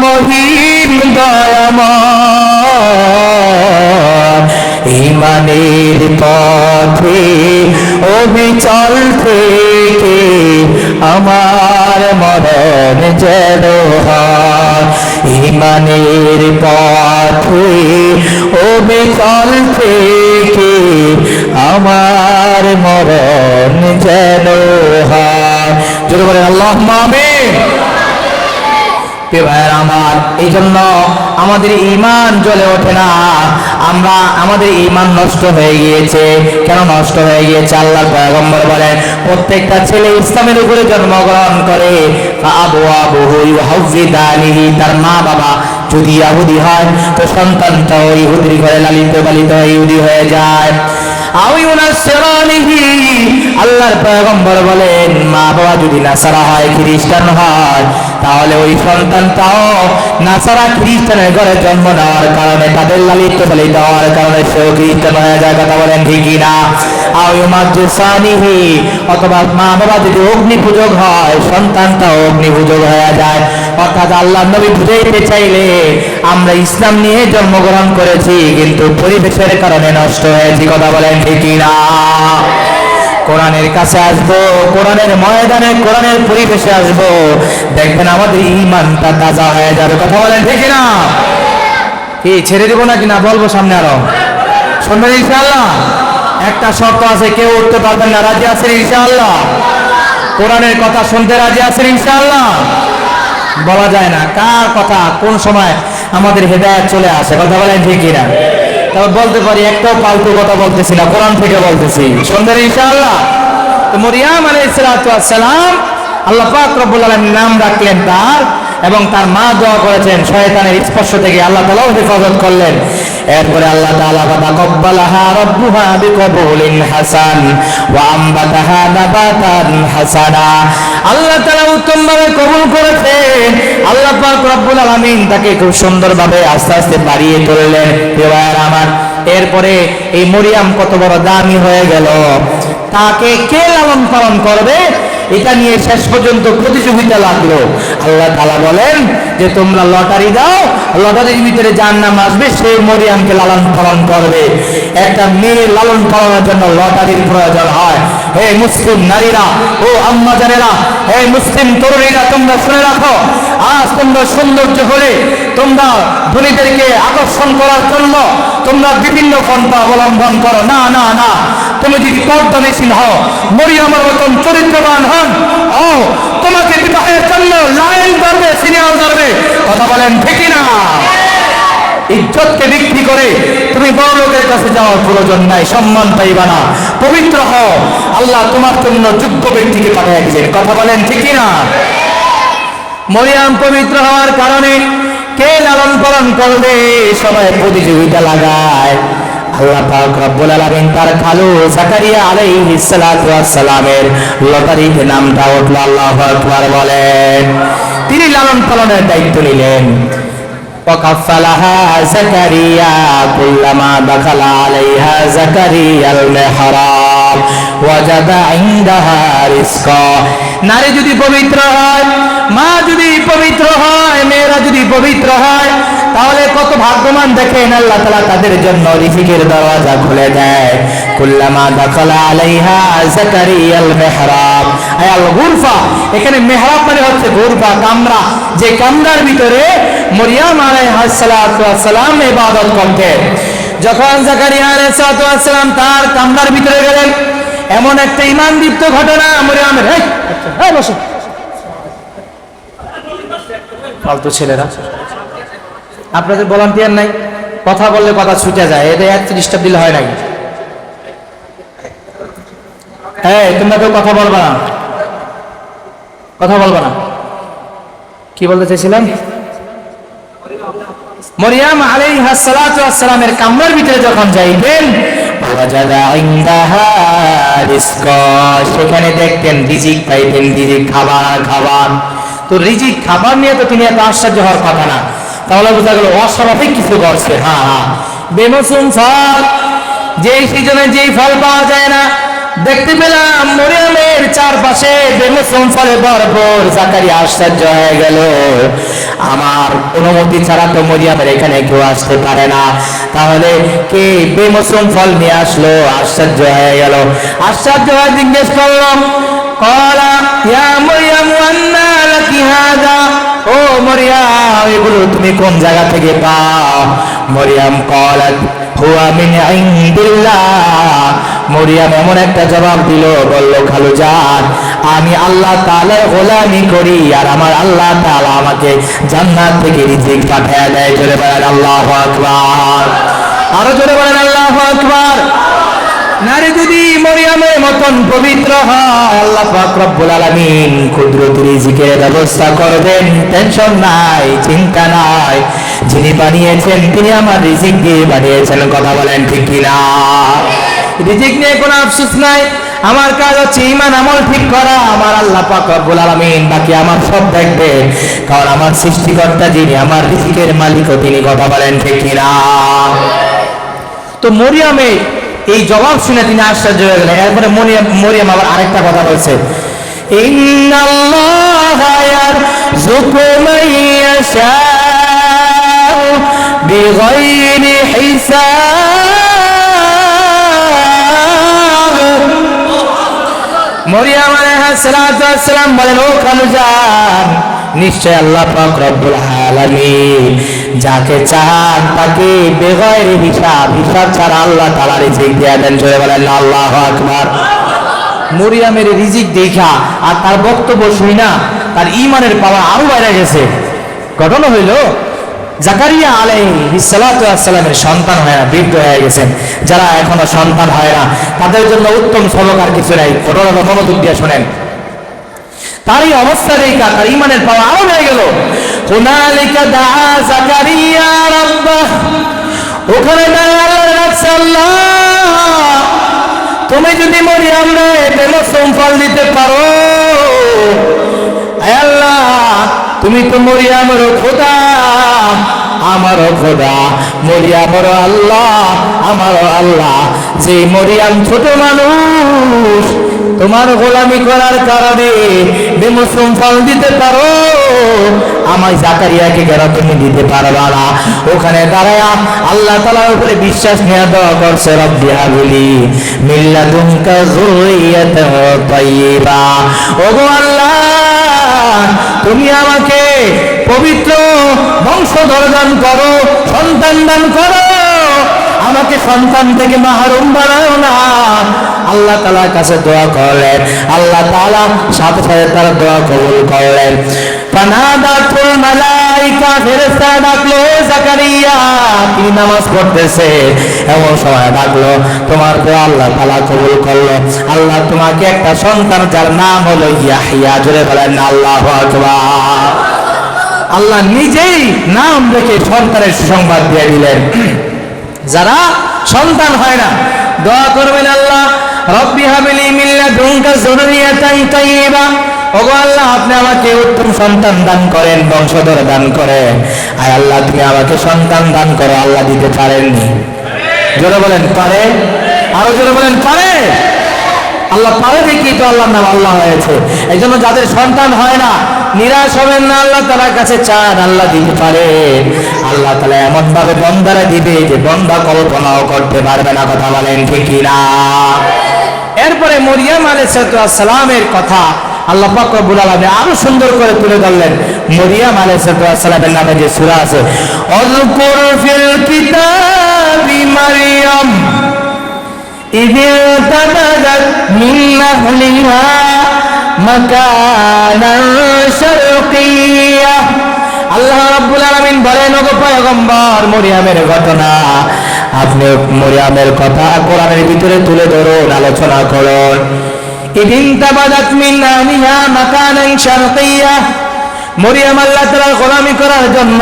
মহিম দয়াময়। ঈমানের পথে অবিচল থেকে আমার মরণ যেন হয়। ঈমানের পথে অবিচল থেকে আমার মরণ যেন হয়। জোরে বলেন আল্লাহুম্মা আমিন। ভাইয়ের আমার, এই জন্য আমাদের ঈমান জ্বলে ওঠে না, আমাদের ঈমান নষ্ট হয়ে গিয়েছে। কেন নষ্ট হয়ে গিয়েছে? আল্লাহর পয়গম্বর বলেন, প্রত্যেকটা ছেলে ইসলামের উপরে জন্মগ্রহণ করে, ফাআবুহু ইউহাউযিদানিহি, তার মা বাবা যদি ইহুদি হয় তো সন্তানটাও ইহুদির ঘরে লালিত পালিত হয়ে ইহুদি হয়ে যায়। আল্লাহর পয়গম্বর বলেন, মা বাবা যদি নাসারা হয়, খ্রিস্টান হয়, তাহলে ওই সন্তানটাও নাসারা খ্রিস্টানের ঘরে জন্ম নেওয়ার কারণে, তাদের লালিত পালিত হওয়ার কারণে সেও খ্রিস্টান হয়ে যায়। কথা বলেন ঠিক কিনা? অথবা মা বাবা যদি অগ্নি পূজক হয়, সন্তানটাও অগ্নি পূজক হয়ে যায়। অর্থাৎ আল্লাহ নবী বুঝাইতে চাইলে আমরা ইসলাম নিয়ে জন্মগ্রহণ করেছি, কিন্তু পরিবেশের কারণে নষ্ট হয়েছি। কথা বলেন ঠিক কিনা? কোরআনের কাছে আসবো, কোরআনের ময়দানে, কোরআনের পরিবেশে আসবো, দেখবেন আমাদের ঈমানটা তাজা হয়ে যাবে। কথা বলেন ঠিক কিনা? কি ছেড়ে দিব না কিনা বলবো সামনে আরো? শুনবেন ইনশাআল্লাহ? একটা শর্ত আছে, কেউ উঠতে পারবেন না। রাজি আছেন ইনশাআল্লাহ? কোরআনের কথা শুনতে রাজি আছেন ইনশাআল্লাহ? বলা যায় না কার কথা কোন সময় আমাদের হেদায়েত চলে আসে। কথা বলেন ঠিক কিনা? তবে বলতে পারি, একটাও ফালতু কথা বলতেছি না, কোরআন থেকে বলতেছি। শুনবেন ইনশাআল্লাহ? তো মরিয়াম আলাইহিস সালাতু ওয়াস সালাম আল্লাহ পাক রব্বুল আলামিন নাম রাখলেন তার, এবং তার মা দোয়া করেছেন শয়তানের স্পর্শ থেকে আল্লাহ তাআলাও হেফাজত করলেন। এরপরে আল্লাহ তাআলা তাকাব্বালাহা রাব্বুহা বিকবুলিন হাসান ওয়া আমবাতাহা নাবাতান হাসানা। আল্লাহ তাআলা উত্তমভাবে কবুল করেছেন। আল্লাহ পাক রব্বুল আলামিন তাকে খুব সুন্দরভাবে আস্তে আস্তে বাড়িয়ে তুললেন। এবার আমার এরপরে এই মরিয়াম কত বড় দামি হয়ে গেল, তাকে কে লালন পালন করবে এটা নিয়ে শেষ পর্যন্ত প্রতিযোগিতা লাগলো। আল্লাহ তাআলা বলেন যে তোমরা লটারি দাও, লটারির ভিতরে যার নাম আসবে সেই মরিয়ামকে লালন পালন করবে। একটা মেয়ে লালন পালনের জন্য লটারির প্রয়োজন হয়। হে মুসলিম নারীরা ও আম্মা জানেরা, হে মুসলিম তরুণীরা, তোমরা শুনে রাখো, আজ তোমরা সৌন্দর্য হলে তোমরা ধনীদেরকে আকর্ষণ করার জন্য তোমরা বিভিন্ন পন্থা অবলম্বন করো। না না না, তুমি যদি পর্দানশীল হও, মরিয়মের মতন চরিত্রবান হন, ও তোমাকে বিবাহের জন্য লাইন ধরবে, সিরিয়াল ধরবে। কথা বলেন ঠিক না? ইজ্জতকে বিক্রি করে তুমি বড় লোকের কাছে যাওয়ার প্রয়োজন নাই, সম্মান পাইবা না। পবিত্র হও, আল্লাহ তোমার জন্য যোগ্য ব্যক্তিকে পাঠিয়ে দিয়েছেন। কথা বলেন ঠিক না? মরিয়াম পবিত্র হওয়ার কারণে কে লালন পালন করবে সবাই প্রতিযোগিতা লাগায়। আল্লাহ পাক রব্বুল আলামিন তার খালু জাকারিয়া আলাইহিস সালাতু ওয়াস সালামের লটারিতে নামটা উঠলো। আল্লাহু আকবার বলেন। তিনি লালন পালনের দায়িত্ব নিলেন। وكفلها زكريا كلما دخل عليها زكريا المحراب وجد عندها رزقا। নারী যদি পবিত্র হয়, মা যদি পবিত্র হয়, মেয়েরা যদি পবিত্র হয়, তাহলে কত ভাগ্যবান দেখেন। আল্লাহ তাআলা তাদের জন্য রিজিকের দরজা খুলে দেয়। কুল্লামা দাখালা আলাইহা জাকারিয়াল মিহরাব আল গুরফা। এখানে মিহরাব মানে হচ্ছে গুরফা, কামরা, যে কামরার ভিতরে মরিয়াম আলাইহিস সালাতু ওয়াস সালাম ইবাদত করতেন। যখন জাকারিয়া আলাইহিস সালাতু ওয়াস সালাম তার কামরার ভিতরে গেলেন, এমন একটা ঈমানদীপ্ত ঘটনা মরিয়ামের। এই বসো, ফালতু ছেলেরা, আপনাদের ভলান্টিয়ার নাই, কথা বললে কথা ছুটে যায়, এটা 31টা দিলে হয় নাকি? হ্যাঁ, তোমরা কেউ কথা বলবা না, কথা বলবা না। কি বলতে চাইছিলাম? মরিয়াম আলাইহিস সালাতু ওয়াস সালামের কামরার ভিতরে যখন যাইবেন, ওয়াজাদা ইনদাহা রিজকা, সেখানে দেখতেন রিজিক পাইতেন, রিজিক খাবার। তো রিজিক খাবার নিয়ে তো তিনি এত আশ্চর্য হওয়ার কথা না, তাহলে বোঝা গেল অস্বাভাবিক কিছু করছে। হ্যাঁ, বেমৌসুম ফল, যেই সিজনে যেই ফল পাওয়া যায় না, দেখতে পেলাম মরিয়মের চারপাশে বেমৌসুম ফলে ভরপুর। জাকারিয়া আশ্চর্য হয়ে গেল, আমার অনুমতি ছাড়া তো মরিয়মের এখানে কেউ আসতে পারে না, তাহলে কে বেমৌসুম ফল নিয়ে আসলো? আশ্চর্য হয়ে গেল। আশ্চর্য হয়ে জিজ্ঞেস করলাম, ক্বালা ইয়া মরিয়ম আন্না লাকি হাযা, ও মরিয়ম এগুলো তুমি কোন জায়গা থেকে পাও? মরিয়ম ক্বালাত হুয়া মিন ইনদিল্লাহ। মরিয়ম এমন একটা জবাব দিল, বলল, খালুজান, আমি আল্লাহ তাআলার গোলামি করি, আর আমার আল্লাহ তাআলা আমাকে জান্নাত থেকে রিজিক পাঠিয়ে দেয়। জোরে বলেন আল্লাহু আকবার। আরো জোরে বলেন আল্লাহু আকবার। নারী যদি মরিয়মের মতন পবিত্র হয়, আল্লাহ পাক রব্বুল আলামিন কুদরতি রিজিকের ব্যবস্থা করবেন। টেনশন নাই, চিন্তা নাই, যিনি বানিয়েছেন তিনি আমার রিজিক দিয়ে বানিয়েছেন। কথা বলেন ঠিক কিনা? রিজিক নিয়ে কোনো আফসোস নাই। আমার কাজ হচ্ছে ঈমান আমল ঠিক করা। আমার আল্লাহ পাক রব্বুল আলামিন বাকি আমার সব দেখবেন, কারণ আমার সৃষ্টিকর্তা যিনি, আমার রিজিকের মালিকও তিনি। কথা বলেন ঠিক কিনা? তো মরিয়মে এই জবাব শুনে তিনি আশ্চর্য হয়ে গেলেন। এরপরে মরিয়ম আবার আরেকটা কথা বলছে, ইন্নাল্লাহা ইয়ারযুকু মান ইয়াশাউ বিগাইরি হিসাব। মরিয়ম আলাইহিস সালাতু ওয়াস সালাম বলেন, ও খালুজান, নিশ্চয় আল্লাহ পাক রব্বুল আলামিন যাকে চান তাকে বেগৈর হিসাব ছাড়া আল্লাহ তাআলা রিজিক দিয়ে দেন। জোরে বলেন আল্লাহু আকবার। মরিয়মের রিজিক দেখা আর তার বক্তব্য শুনি না, তার ঈমানের পাওয়ার আরো বেড়ে গেছে। ঘটনা হইল, জাকারিয়া আলাইহিস সালাতু ওয়াস সালামের সন্তান হয় না, বৃদ্ধ হয়ে গেছেন। যারা এখনো সন্তান হয় না তাদের জন্য উত্তম সবক আর কিছু নাই। ঘটনাটা মনোযোগ দিয়ে শোনেন। তার এই অবস্থা দেখে তার ঈমানের পাওয়া আরো হয়ে গেল। হুনালিকা দাআ জাকারিয়া রাব্বাহ, ওখানে দাঁড়িয়ে আল্লাহ রাখছে, আল্লাহ তুমি যদি মরিয়মরে বেমৌসুম ফল দিতে পারো, আয় আল্লাহ তুমি তো মরিয়মের খোদা, আমারও খোদা, মরিয়মের আল্লাহ, আমারও আল্লাহ। যে মরিয়ম ছোট মানুষ, তোমার গোলামি করার কারণে বেমৌসুম ফল দিতে পারো, আমার জাকারিয়াকে কেন তুমি দিতে পারবা না? ওখানে দাঁড়ায়া আল্লাহ তাআলার উপরে বিশ্বাস নিয়ে দোয়া করছে, রব্বি হাবলি মিন লাদুনকা যুররিয়াতান তাইয়্যিবা। ওগো আল্লাহ তুমি আমাকে পবিত্র বংশধর দান করো, সন্তান দান করো, আমাকে সন্তান থেকে মাহরুম বানাও না। আল্লাহ তাআলার কাছে দোয়া করলেন, আল্লাহ তাআলা সাথে সাথে তার দোয়া কবুল করলেন। ফানাদাতুল মালাইকা, ফেরেশতা ডাকলো, জাকারিয়া। তিনি নামাজ পড়তেছে, এমন সময় ডাকলো, তোমার দোয়া আল্লাহ তাআলা কবুল করলো। আল্লাহ তোমাকে একটা সন্তান, যার নাম হলো ইয়াহইয়া। জোরে বলেন আল্লাহু আকবার। আল্লাহ নিজেই নাম রেখে সন্তানের সুসংবাদ দিয়ে দিলেন। যারা সন্তান হয় না দোয়া করবেন, আল্লাহ রব্বি হাবলি মিন লাদুনকা যুররিয়াতান তাইয়্যিবা। ওগো আল্লাহ আপনি আমাকে উত্তম সন্তান দান করেন, বংশধর দান করেন। আয় আল্লাহ তুমি আমাকে সন্তান দান করো। আল্লাহ দিতে পারেননি? জোরে বলেন পারে। আরো জোরে বলেন পারে। আল্লাহ পারে দেখি তো আল্লাহর নাম আল্লাহ হয়েছে। এই জন্য যাদের সন্তান হয় না নিরাশ হবেন না, আল্লাহ তাআলার কাছে চান, আল্লাহ দিতে পারে। আল্লাহ তাআলা এমন ভাবে বন্দারা দিবে যে বন্দা কল্পনাও করতে পারবে না। কথা বলেন ঠিক কিনা? এরপরে মরিয়ম আলাইহিস সালামের কথা আল্লাহ পাক রব্বুল আলামিন আরো সুন্দর করে তুলে ধরলেন। মরিয়ম আলাইহিস সালামের নামে যে সূরা আছে, আযকুর ফিল কিতাবি মারইয়াম ইয তাবাদাত মিন আহলিহা মাকানান শারকিয়্যা। আল্লাহ রাব্বুল আলামিন বলেন, ওগো পয়গম্বর মরিয়মের ঘটনা আপনি মরিয়মের কথা কোরআনের ভিতরে তুলে ধরুন, আলোচনা করুন। ইদিন তাবাদাত মিন আহলিহা মাকানান শারকিয়্যা। মরিয়ম আল্লাহ তাআলার গোলামি করার জন্য,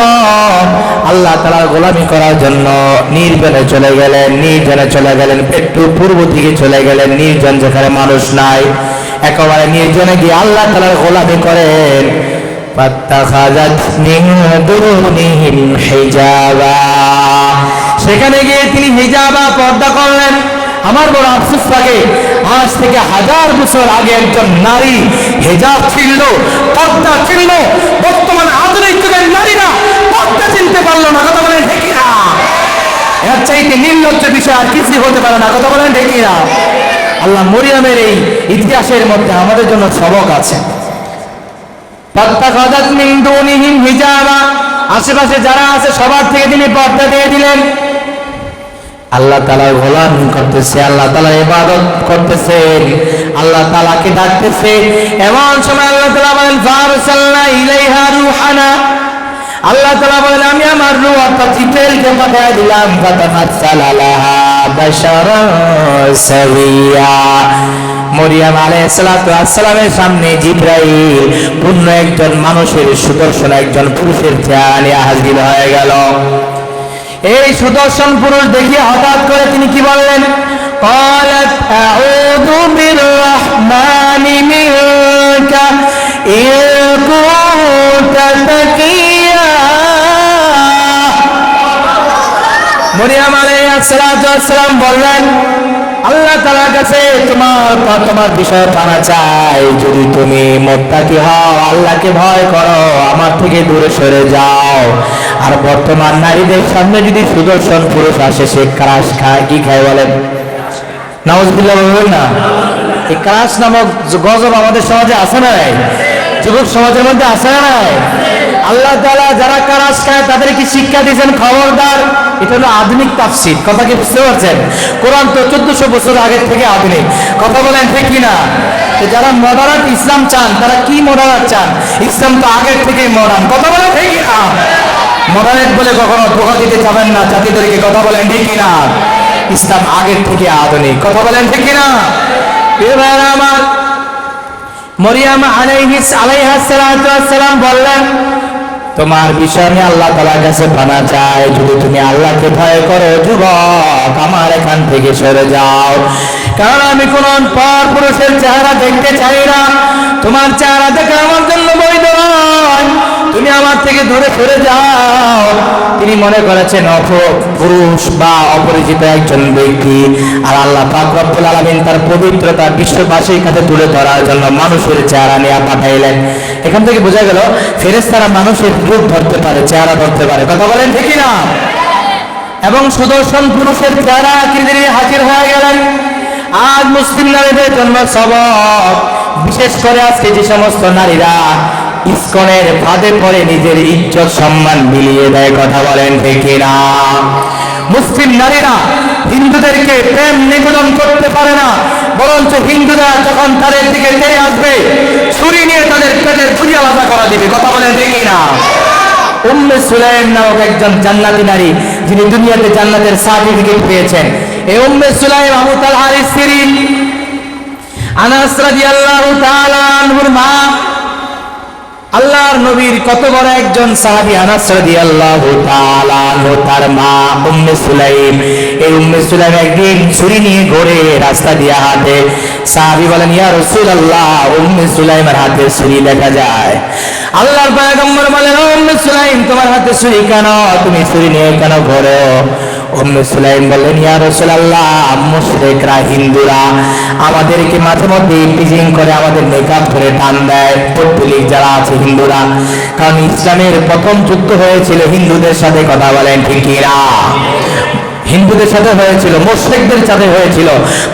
আল্লাহ তাআলার গোলামি করার জন্য নির্জনে চলে গেলেন, নির্জনে চলে গেলেন, একটু পূর্ব দিকে চলে গেলেন, নির্জন যেখানে মানুষ নাই, একেবারে নির্জনে গিয়ে আল্লাহ তাআলার গোলামি করেন। ফাত্তাখাযাত মিন দুনিহিম হিজাবা, সেখানে গিয়ে তিনি হিজাবা পর্দা করলেন। আমার বড় আফসোস লাগে, আজ থেকে 1000 বছর আগে একজন নারী হিজাব ছিল, পর্দা ছিল। বর্তমান আধুনিক যুগের নারীরা পর্দা চিনতে পারলো না। কথা বলেন ঠিক না? এর চাইতে নির্লজ্জ বিষয় আর কিছু হতে পারে না। কথা বলেন ঠিক না? আল্লাহ মরিয়মের এই ইতিহাসের মধ্যে আমাদের জন্য সবক আছে। ফাত্তাখাযাত মিন দুনিহিম হিজাবা, আশেপাশে যারা আছে সবার থেকে তিনি পর্দা দিয়ে দিলেন। আল্লাহ তাআলার গোলামি করতেছে, আল্লাহ তাআলার ইবাদত করতেছে, আল্লাহ তাআলাকে ডাকতেছে। এমন সময় আল্লাহ তাআলা বলেন, ফারসালনা ইলাইহা রূহানা। আল্লাহ তাআলা বলেন, আমি আমার রূহ অর্থাৎ জিবরাইলকে পাঠিয়ে দিলাম। ফাতামাসসালা লাহা বাশারান সাওয়িয়া। মরিয়ম আলাইহিস সালামের সামনে জিবরাইল পূর্ণ একজন মানুষের সুদর্শন একজন পুরুষের চেহারা নিয়ে হাজির হয়ে গেল। এই সুদর্শন পুরুষ দেখিয়ে হঠাৎ করে তিনি কি বললেন? ক্বালাত আউযু বিররহমানি মিনকা ইন কুনতা তাকিয়া। মরিয়ম আলাইহিস সালাম বললেন, আল্লাহ তাআলার কাছে তোমার বিষয় জানা চাই। যদি তুমি মুত্তাকি হও, আল্লাহকে ভয় করো, আমার থেকে দূরে সরে যাও। আর বর্তমান নারীদের সামনে যদি সুদর্শন পুরুষ আসে, সে ক্রাশ খায়। কি খায় বলেন? নাউজুবিল্লাহ বলবেন না? এই ক্রাশ নামক গজব আমাদের সমাজে আছে না নাই? যুবক সমাজের মধ্যে আছে না নাই? আল্লাহ তাআলা যারা ক্রাশ খায় তাদেরকে শিক্ষা দিয়েছেন, খবরদার। এটা হলো আধুনিক তাফসীর। কথা কি বুঝতে পারছেন? কোরআন তো 1400 বছর আগের থেকে আধুনিক। কথা বলেন ঠিক কিনা? যারা মডার্ন ইসলাম চান তারা কি মডার্ন চান? ইসলাম তো আগের থেকেই মডার্ন। কথা বলেন ঠিক কিনা? মডারেট বলে কখনো ধোকা দিতে যাবেন না জাতিদেরকে, কথা বলেন ঠিক কিনা? ইসলাম আগের থেকে আধুনিক, কথা বলেন ঠিক কিনা? আমার মরিয়ম আলাইহিস সালাম বললেন, তোমার বিষয় আমি আল্লাহ তাআলার কাছে পানা চাই, যদি তুমি আল্লাহকে ভয় করো যুবক আমার এখান থেকে সরে যাও, কারণ আমি কোন পর পুরুষের চেহারা দেখতে চাই না, তোমার চেহারা দেখে আমার জন্য বৈধ নয়, তুমি আমার থেকে দূরে সরে যাও। তিনি মনে করেছেন পুরুষ বা অপরিচিত একজন ব্যক্তি, আর আল্লাহ পাক রব্বুল আলামিন তার পবিত্রতা বিশ্ববাসীর কাছে তুলে ধরার জন্য মানুষের চেহারা নিয়ে পাঠাইলেন। এখান থেকে বোঝা গেল ফেরেশতারা মানুষের রূপ ধরতে পারে, চেহারা ধরতে পারে, কথা বলেন ঠিক না? এবং সুদর্শন পুরুষের চেহারা আকৃতি নিয়ে হাজির হয়ে গেলেন। আজ মুসলিম নারীদের জন্য সবক, বিশেষ করে আজকে যে সমস্ত নারীরা ইসকনের ফাঁদে পড়ে নিজের ইজ্জত সম্মান বিলিয়ে দেয়, কথা বলেন ঠিক না? মুসলিম নারীরা হিন্দুদেরকে প্রেম নিবেদন করতে পারে না, বরঞ্চ হিন্দুরা যখন তাদের দিকে তেড়ে আসবে ছুরি নিয়ে তাদের পেটের ছুরি আলাদা করা দিবে, কথা বলেন ঠিক না? উম্মে সুলাইম নামক একজন জান্নাতি নারী, যিনি দুনিয়াতে জান্নাতের সার্টিফিকেট পেয়েছেন, এই উম্মে সুলাইম আবু তালহার স্ত্রী, আনাস রাদিয়াল্লাহু তাআলা আনহুর মা, আল্লাহর নবীর কত বড় একজন সাহাবী আনাস রাদিয়াল্লাহু তাআলা আনহু, তার মা উম্মে সুলাইম। এই উম্মে সুলাইম একদিন ছুরি নিয়ে ঘোরে রাস্তা দিয়ে হাঁটে, সাহাবী বলেন, ইয়া রাসূলুল্লাহ, উম্মে সুলাইমের হাতে ছুরি দেখা যায়। আল্লাহর পয়গম্বর বলেন, ও উম্মে সুলাইম, তোমার হাতে ছুরি কেন? তুমি ছুরি নিয়ে কেন ঘোরো? উম্মে সুলাইম বললেন, ইয়া রাসূলুল্লাহ, মুশরিকরা হিন্দুরা আমাদেরকে মাঝে মধ্যে টিজিং করে, আমাদের মেকআপ ধরে টান দেয়, পৌত্তলিক যারা আছে হিন্দুরা, কারণ ইসলামের প্রথম যুদ্ধ হয়েছিল হিন্দুদের সাথে, কথা বলেন ঠিক কিনা? হিন্দুদের সাথে হয়েছিল, মুশরিকদের সাথে হয়েছিল,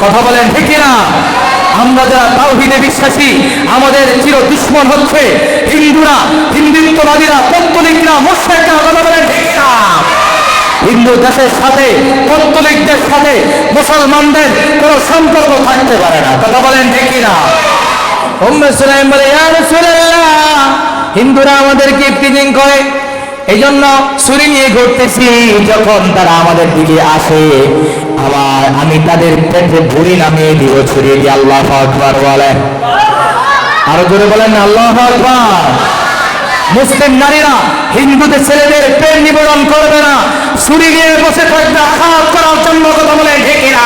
কথা বলেন ঠিক কিনা? আমরা যারা তাওহীদে বিশ্বাসী, আমাদের চির দুশমন হচ্ছে হিন্দুরা, হিন্দুত্ববাদীরা, পৌত্তলিকরা, মুশরিকরা, কথা বলেন ঠিক কিনা? হিন্দু দেশের সাথে পৌত্তলিকদের সাথে মুসলমানদের কোনো সম্পর্ক থাকতে পারে না, কথা বলেন ঠিক কিনা? উম্মে সুলাইম বলে, ইয়া রাসূলুল্লাহ, হিন্দুরা আমাদেরকে টিজিং করে, এই জন্য ছুরি নিয়ে ঘুরতেছি, যখন তারা আমাদের দিকে আসে আমি তাদের পেটে ভুঁড়ি নামিয়ে দিব ছুরি দিয়ে। আল্লাহু আকবার বলেন, আরো জোরে বলেন আল্লাহু আকবার। মুসলিম নারীরা হিন্দুদের ছেলেদের প্রেম নিবেদন করবে না, ছুরি নিয়ে বসে থাকবে আঘাত করার জন্য, কথা বলে ঠিক না?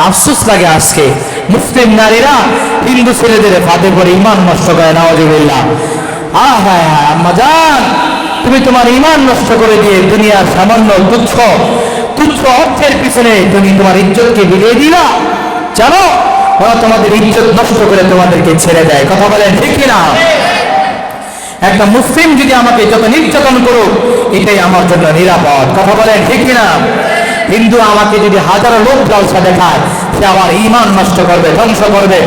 আফসোস লাগে আজকে মুসলিম নারীরা হিন্দু ছেলেদের ফাঁদে পড়ে ইমান নষ্ট করে, নাউজুবিল্লাহ। হ্যাঁ আম্মা জান, তুমি তোমার ইমান নষ্ট করে দিয়ে দুনিয়ার সামান্য তুচ্ছ অর্থের পিছনে তুমি তোমার ইজ্জতকে বিলিয়ে দিলা, জানো ওরা তোমাদের ইজ্জত নষ্ট করে তোমাদেরকে ছেড়ে দেয়, কথা বলেন ঠিক কিনা? একটা মুসলিম যদি আমাকে যত নির্যাতন করুক, এটাই আমার জন্য নিরাপদ, কথা বলেন ঠিক কিনা? হিন্দু আমাকে যদি হাজারো লোক জলসা দেখায়, সে আমার ঈমান নষ্ট করবে, ধ্বংস করবে।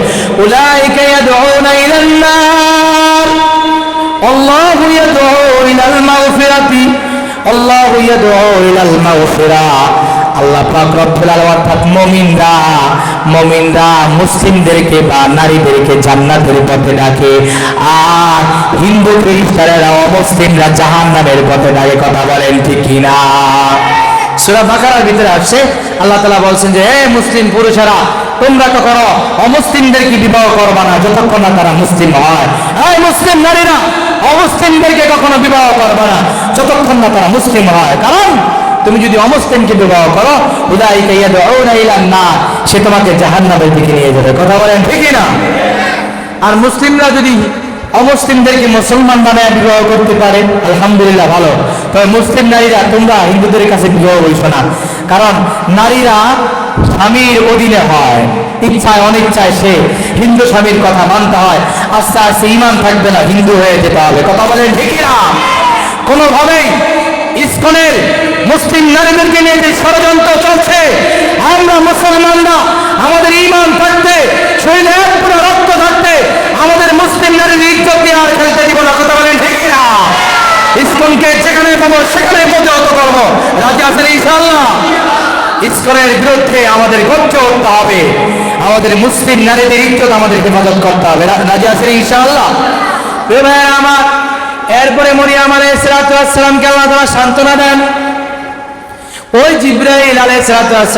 উলাইকা ইয়াদউনা ইলান নার আল্লাহু ইয়াদউ ইলাল মাগফিরাতি, আল্লাহু ইয়াদউ ইলাল মাগফিরা। আল্লাহ পাক রব্বুল আলামিন অর্থাৎ মুমিনরা মুসলিমদেরকে বা নারীদেরকে জান্নাতের পথে ডাকে, আর হিন্দু খ্রিস্টানেরা অমুসলিমরা জাহান্নামের পথে ডাকে, কথা বলেন ঠিক কিনা? সূরা বাকারার ভিতরে আসছে, আল্লাহ তাআলা বলছেন যে, হে মুসলিম পুরুষেরা, তোমরা কখনো অমুসলিমদেরকে বিবাহ করবা না যতক্ষণ না তারা মুসলিম হয়। এই মুসলিম নারীরা অমুসলিমদেরকে কখনো বিবাহ করবা না যতক্ষণ না তারা মুসলিম হয়, কারণ তুমি যদি অমুসলিমকে বিবাহ করো, উলাইকা ইয়াদউনা ইলান নার, সে তোমাকে জাহান্নামের দিকে নিয়ে যাবে, কথা বলেন ঠিক না? আর মুসলিমরা যদি অমুসলিমদেরকে মুসলমান বানায় বিবাহ করতে পারে, আলহামদুলিল্লাহ ভালো। তবে মুসলিম নারীরা তোমরা হিন্দুদের কাছে বিবাহ বলছো না, কারণ নারীরা স্বামীর অধীনে হয়, ইচ্ছায় অনিচ্ছায় সে হিন্দু স্বামীর কথা মানতে হয়, আস্তে আস্তে ঈমান থাকবে না, হিন্দু হয়ে যেতে হবে, কথা বলেন ঠিক না? কোনোভাবেই ইসকনের মুসলিম নারীদেরকে নিয়ে যে ষড়যন্ত্র চলছে, আমরা মুসলমানরা আমাদের ঈমান থাকতে, শরীরে এক পুরো রক্ত থাকতে আমাদের মুসলিম নারীর ইজ্জত দিয়ে আর খেলতে দিব না, কথা বলেন ঠিক না? ইসকনকে যেখানে পাবো সেখানে প্রতিহত করবো, রাজি আছেন ইনশাআল্লাহ? ইসকনের বিরুদ্ধে আমাদের গর্জে উঠতে হবে, আমাদের মুসলিম নারীদের ইজ্জত আমাদের হেফাজত করতে হবে, রাজি আছেন ইনশাআল্লাহ? আমার এরপরে মরিয়ম আলাইহিস সালামকে আল্লাহ তাআলা সান্ত্বনা দেন। ওই জিবরাইল আলাইহিস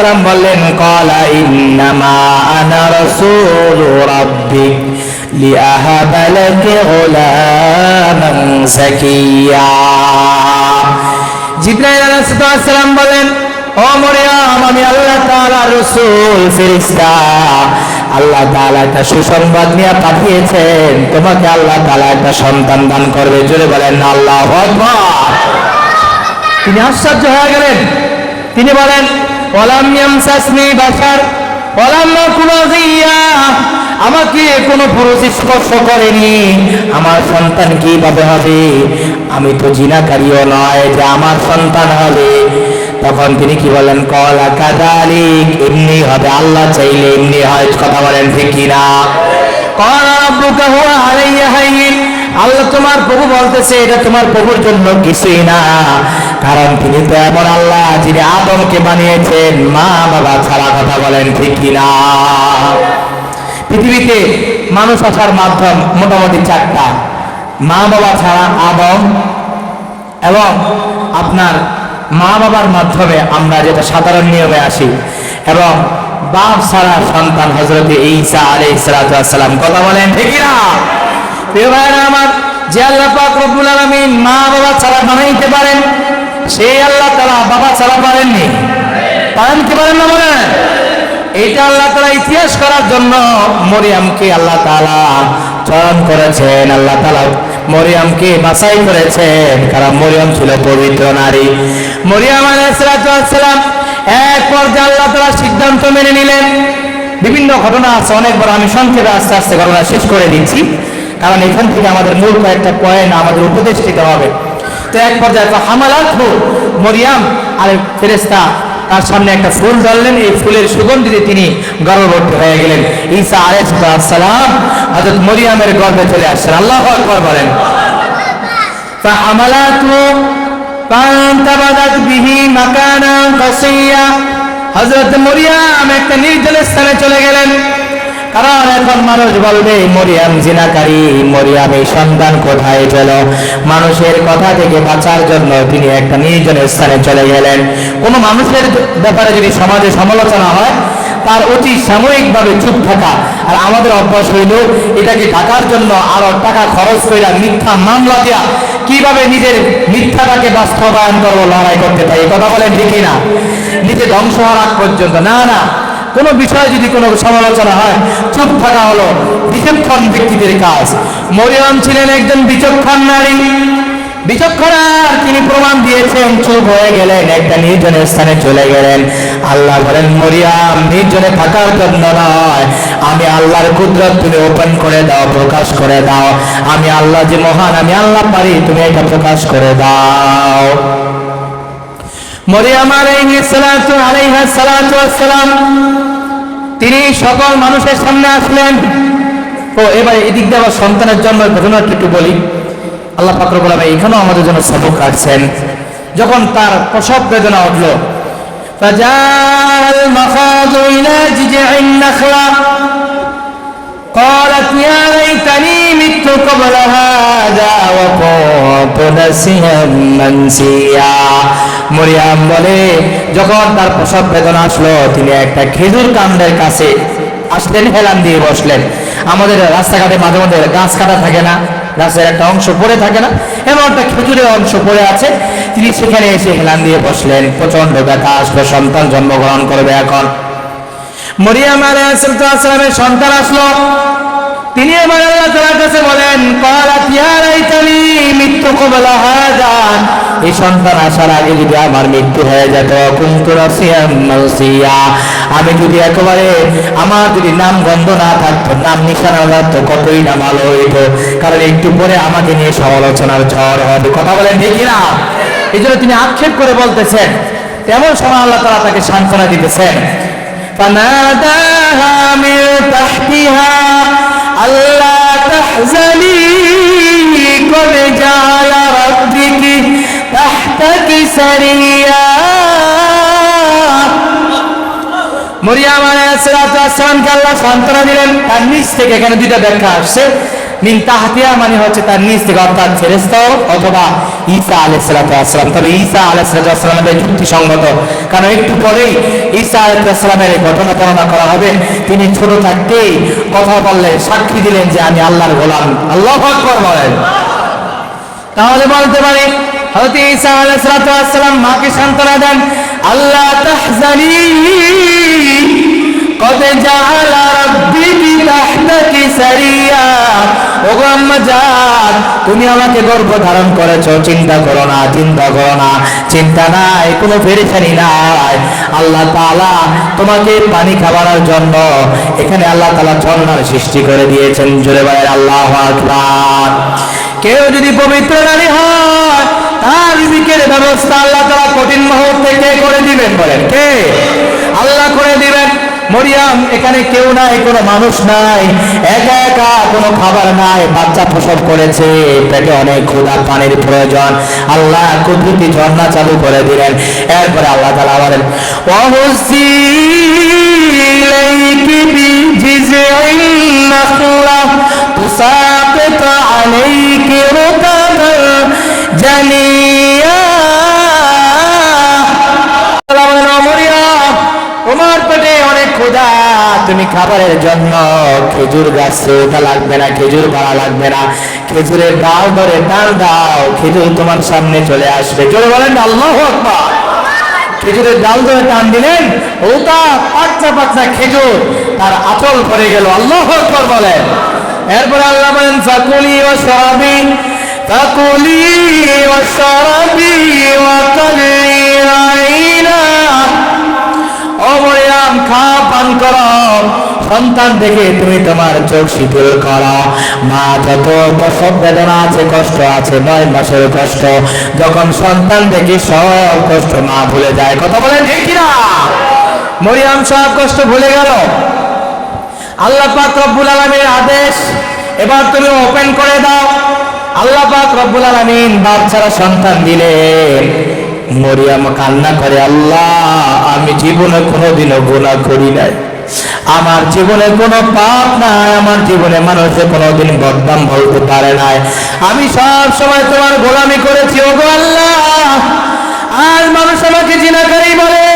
সালাম বললেন, ক্বালা ইন্নামা আনা রাসূলু রাব্বিক লিআহাবা লাকি গুলামান যাকিয়্যা। জিবরাইল আলাইহিস সালাম বলেন, ও মরিয়ম, আমি আল্লাহ তাআলার রাসূল, ফেরেশতা। আল্লাহ তাআলা একটা সুসংবাদ নিয়ে পাঠিয়েছেন, তোমাকে আল্লাহ তাআলা একটা সন্তান দান করবে। জোরে বলেন আল্লাহু আকবার। তিনি আশ্চর্য হয়ে গেলেন। তিনি বলেন, ওয়ালাম ইয়ামসাসনি বাশার ওয়ালাম আকু বাগিয়া, আমাকে কোনো পুরুষ স্পর্শ করেনি, আমার সন্তান কিভাবে হবে? আমি তো জিনাকারীও নয় যে আমার সন্তান হবে। তখন তিনি কি বলেন? ক্বালা কাযালিক, এমনি হবে, আল্লাহ চাইলে এমনি হয়। কথা বলেন ঠিক কিনা? ক্বালা রাব্বুকা হুয়া আলাইয়া হায়্যিন, আল্লাহ তোমার প্রভু বলতেছে এটা তোমার প্রভুর জন্য কিছুই না, কারণ তিনি তো এমন আল্লাহ যিনি আদমকে বানিয়েছেন মা বাবা ছাড়া। কথা বলেন ঠিক কিনা? পৃথিবীতে মানুষ আসার মাধ্যম মোটামুটি চারটা: মা বাবা ছাড়া আদম, এবং আপনার মা বাবার মাধ্যমে আমরা যেটা সাধারণ নিয়মে আসি, এবং বাপ ছাড়া সন্তান হযরত ঈসা আলাইহিস সালাম। কথা বলেন ঠিক কিনা? প্রিয় ভাইরা আমার, যে আল্লাহ পাক রব্বুল আলামিন মা বাবা ছাড়া বানাইতে পারেন, সেই আল্লাহ তাআলা বাবা ছাড়া পারেননি। পারেন কি পারেন না? বলেন। এটা আল্লাহ তাআলা ইতিহাস করার জন্য মরিয়মকে আল্লাহ তাআলা চয়ন করেছেন। আল্লাহ তাআলা মরিয়মকে বাছাই করেছেন, কারণ মরিয়ম ছিল পবিত্র নারী। মরিয়ম আলাইহিস সালাম এক পর্যায়ে আল্লাহ তাআলা সিদ্ধান্ত মেনে নিলেন। বিভিন্ন ঘটনা আছে অনেক বড়, আমি সংক্ষেপে আস্তে আস্তে ঘটনা শেষ করে দিচ্ছি, কারণ এখান থেকে আমাদের মূল কয়েকটা পয়েন্ট আমাদের উপদেশ দিতে হবে। তো এক পর্যায়ে হামালাতহু, মরিয়ম আর ফেরেশতা তার সামনে একটা ফুল ধরলেন, এই ফুলের সুগন্ধিতে তিনি গর্ভবতী হয়ে গেলেন। ঈসা আলাইহিস সালাম হযরত মরিয়মের গর্ভে চলে আসছেন। আল্লাহু আকবার বলেন। ফাহামালাতহু ফান্তাবাদাত বিহি মাকানান কাসিয়া, হযরত মরিয়ম একটা নির্জন স্থানে চলে গেলেন, কারণ এখন মানুষ বলবে মরিয়ম জিনাকারী, মরিয়ম এই সন্তান কোথায় পেল? মানুষের কথা থেকে বাঁচার জন্য তিনি একটা নির্জন স্থানে চলে গেলেন। কোনো মানুষের ব্যাপারে যদি সমাজে সমালোচনা হয়, তার অতি সাময়িকভাবে চুপ থাকা। আর আমাদের অভ্যাস হইল এটাকে ঢাকার জন্য আরো টাকা খরচ করে মিথ্যা মামলা দেওয়া, কিভাবে নিজের মিথ্যাটাকে বাস্তবায়ন করবো, লড়াই করতে পারি। কথা বলেন ঠিক না? নিজে ধ্বংস হওয়ার আগ পর্যন্ত না। কোনো বিষয়ে যদি কোনো সমালোচনা হয়, চুপ থাকা হলো বিচক্ষণ ব্যক্তিদের কাজ। মরিয়ম ছিলেন একজন বিচক্ষণ নারী, বিচক্ষণা, তিনি প্রমাণ দিয়েছেন, চুপ হয়ে গেলেন, একটা নির্জনের স্থানে চলে গেলেন। আল্লাহ বলেন, মরিয়ম নির্জনে থাকার জন্য নয়, আমি আল্লাহর কুদরত তুমি ওপেন করে দাও, প্রকাশ করে দাও। আমি আল্লাহ যে মহান, আমি আল্লাহ পারি, তুমি এটা প্রকাশ করে দাও। মরিয়ম আলাইহিস সালাতু ওয়াসসালাম তিনি সকল মানুষের সামনে আসলেন। ও এবার এদিক দিয়ে আবার সন্তানের জন্মের ঘটনাটা একটু বলি। আল্লাহ পাক রব্বুল আলামিন এখানেও আমাদের জন্য সবক রাখছেন। যখন তার প্রসব বেদনা উঠল, ফাজাল মাখাদু ইলা জিজঈন নাখলা قالت يا ليتني مت قبل هذا وكنت نسيا منسيا। মরিয়ম বলে, যখন তার প্রসব বেদনা আসলো, তিনি একটা খেজুর কাণ্ডের কাছে আসলেন, হেলান দিয়ে বসলেন। আমাদের রাস্তাঘাটে মাঝে মধ্যে গাছ কাটা থাকে না, গাছের একটা অংশ পড়ে থাকে না, এমন একটা খেজুরের অংশ পড়ে আছে, তিনি সেখানে এসে হেলান দিয়ে বসলেন। প্রচন্ড ব্যথা আসলো, সন্তান জন্মগ্রহণ করবে। এখন মরিয়ম আলাইহিস সালামের সন্তান আসলো, তিনি এবার আল্লাহ তাআলার কাছে বলেন, ক্বালাত ইয়া লাইতানি মিততু ক্বাবলা হাযা, এই সন্তান আসার আগে যদি আমার মৃত্যু হয়ে যেত, কুনতু নাসিয়াম মানসিয়া, আমি যদি একেবারে আমার যদি নাম গন্ধ না থাকতো, নাম নিশানা না থাকতো, কতই না ভালো হইতো, কারণ একটু পরে আমাকে নিয়ে সমালোচনার ঝড় হবে। কথা বলেন ঠিক না? এই জন্য তিনি আক্ষেপ করে বলতেছেন। তেমন সময় আল্লাহ তাআলা তাকে সান্ত্বনা দিতেছেন। ফানাদাহা মিন তাহতিহা আল্লা তাহজানি কদ জাআলা রাব্বিকি তাহতাকি সারিয়া। মরিয়ম আলাইহিস সালামকে আল্লাহ সান্ত্বনা দিলেন। তার নিচ থেকে এখানে দুইটা ব্যাখ্যা আসছে। মিন তাহতিহা মানে হচ্ছে তার নিচ থেকে, অর্থাৎ ফেরেশতা অথবা ঈসা আলাইহিস সালাম। তবে ঈসা আলাইহিস সালামের যুক্তিসঙ্গত, কারণ একটু পরেই ঈসা আলাইহিস সালামের এই ঘটনা বর্ণনা করা হবে। তিনি ছোট থাকতেই কথা বললেন, সাক্ষী দিলেন যে আমি আল্লাহর গোলাম। আল্লাহু আকবার বলেন। তাহলে বলতে পারি হযরত ঈসা আলাইহিস সালাম মাকে সান্ত্বনা দেন, আল্লাহ তাহজানি কদ জাআলা রাব্বি তাহতাকি সারিয়া। ওগো আম্মা জান, তুমি আমাকে গর্ভ ধারণ করেছো, চিন্তা করো না, চিন্তা করো না, চিন্তা নাই, কোনো পেরেশানি নাই। আল্লাহ তাআলা তোমাকে পানি খাওয়ানোর জন্য এখানে আল্লাহ তাআলা ঝর্ণার সৃষ্টি করে দিয়েছেন। জোরে বলেন আল্লাহু আকবার। কেউ যদি পবিত্র নারী হয়, তার রিজিকের ব্যবস্থা আল্লাহ তাআলা কঠিন মুহূর্তে কে করে দিবেন? বলেন কে? আল্লাহ করে দিবেন। মরিয়াম এখানে কেউ নাই, কোনো মানুষ নাই, একা একা, কোনো খাবার নাই, বাচ্চা প্রসব করেছে, পেটে অনেক ক্ষুধা, পানির প্রয়োজন। আল্লাহ কুদরতি ঝর্ণা চালু করে দিলেন। এরপরে আল্লাহ তাআলা বলেন, ওয়াহুসি ইলাইকি বিজিজিন নাখলা তুসাকিত আলাইকি রুতাবান জানিয়া। তোমার পেটে অনেক ক্ষুধা, তুমি খাবারের জন্য খেজুর গাছে ওঠা লাগবে না, খেজুর পাড়া লাগবে না, খেজুরের ডাল ধরে টান দাও, খেজুর তোমার সামনে চলে আসবে। জোরে বলেন আল্লাহু আকবার। খেজুরের ডাল ধরে টান দিলেন, ওটা পাঁচটা পাঁচটা খেজুর তার আঁচল পড়ে গেল। আল্লাহু আকবার বলেন। এরপরে আল্লাহ বলেন, ফাকুলি ওয়াশরাবি ফাকুলি ওয়াশরাবি ওয়া কালি আইনা। ও মরিয়াম, খাও, পান করো, সন্তান দেখে তুমি তোমার চোখ শীতল করো। মা যত প্রসব বেদনা আছে, কষ্ট আছে, 9 মাসের কষ্ট, যখন সন্তান দেখি সব কষ্ট মা ভুলে যায়। কথা বলেন ঠিক কিনা? মরিয়াম সব কষ্ট ভুলে গেল। আল্লাহ পাক রব্বুল আলামিনের আদেশ, এবার তুমি ওপেন করে দাও। আল্লাহ পাক রব্বুল আলামিন বাপ ছাড়া সন্তান দিলেন। মরিয়াম কান্না করে, আল্লাহ আমি জীবনে কোনোদিনও গুনাহ করি নাই, আমার জীবনে কোনো পাপ নাই, আমার জীবনে মানুষে কোনোদিন বদনাম বলতে পারে নাই, আমি সব সময় তোমার গোলামি করেছি। ওগো আল্লাহ, আজ মানুষ আমাকে জিনাকারী বলে,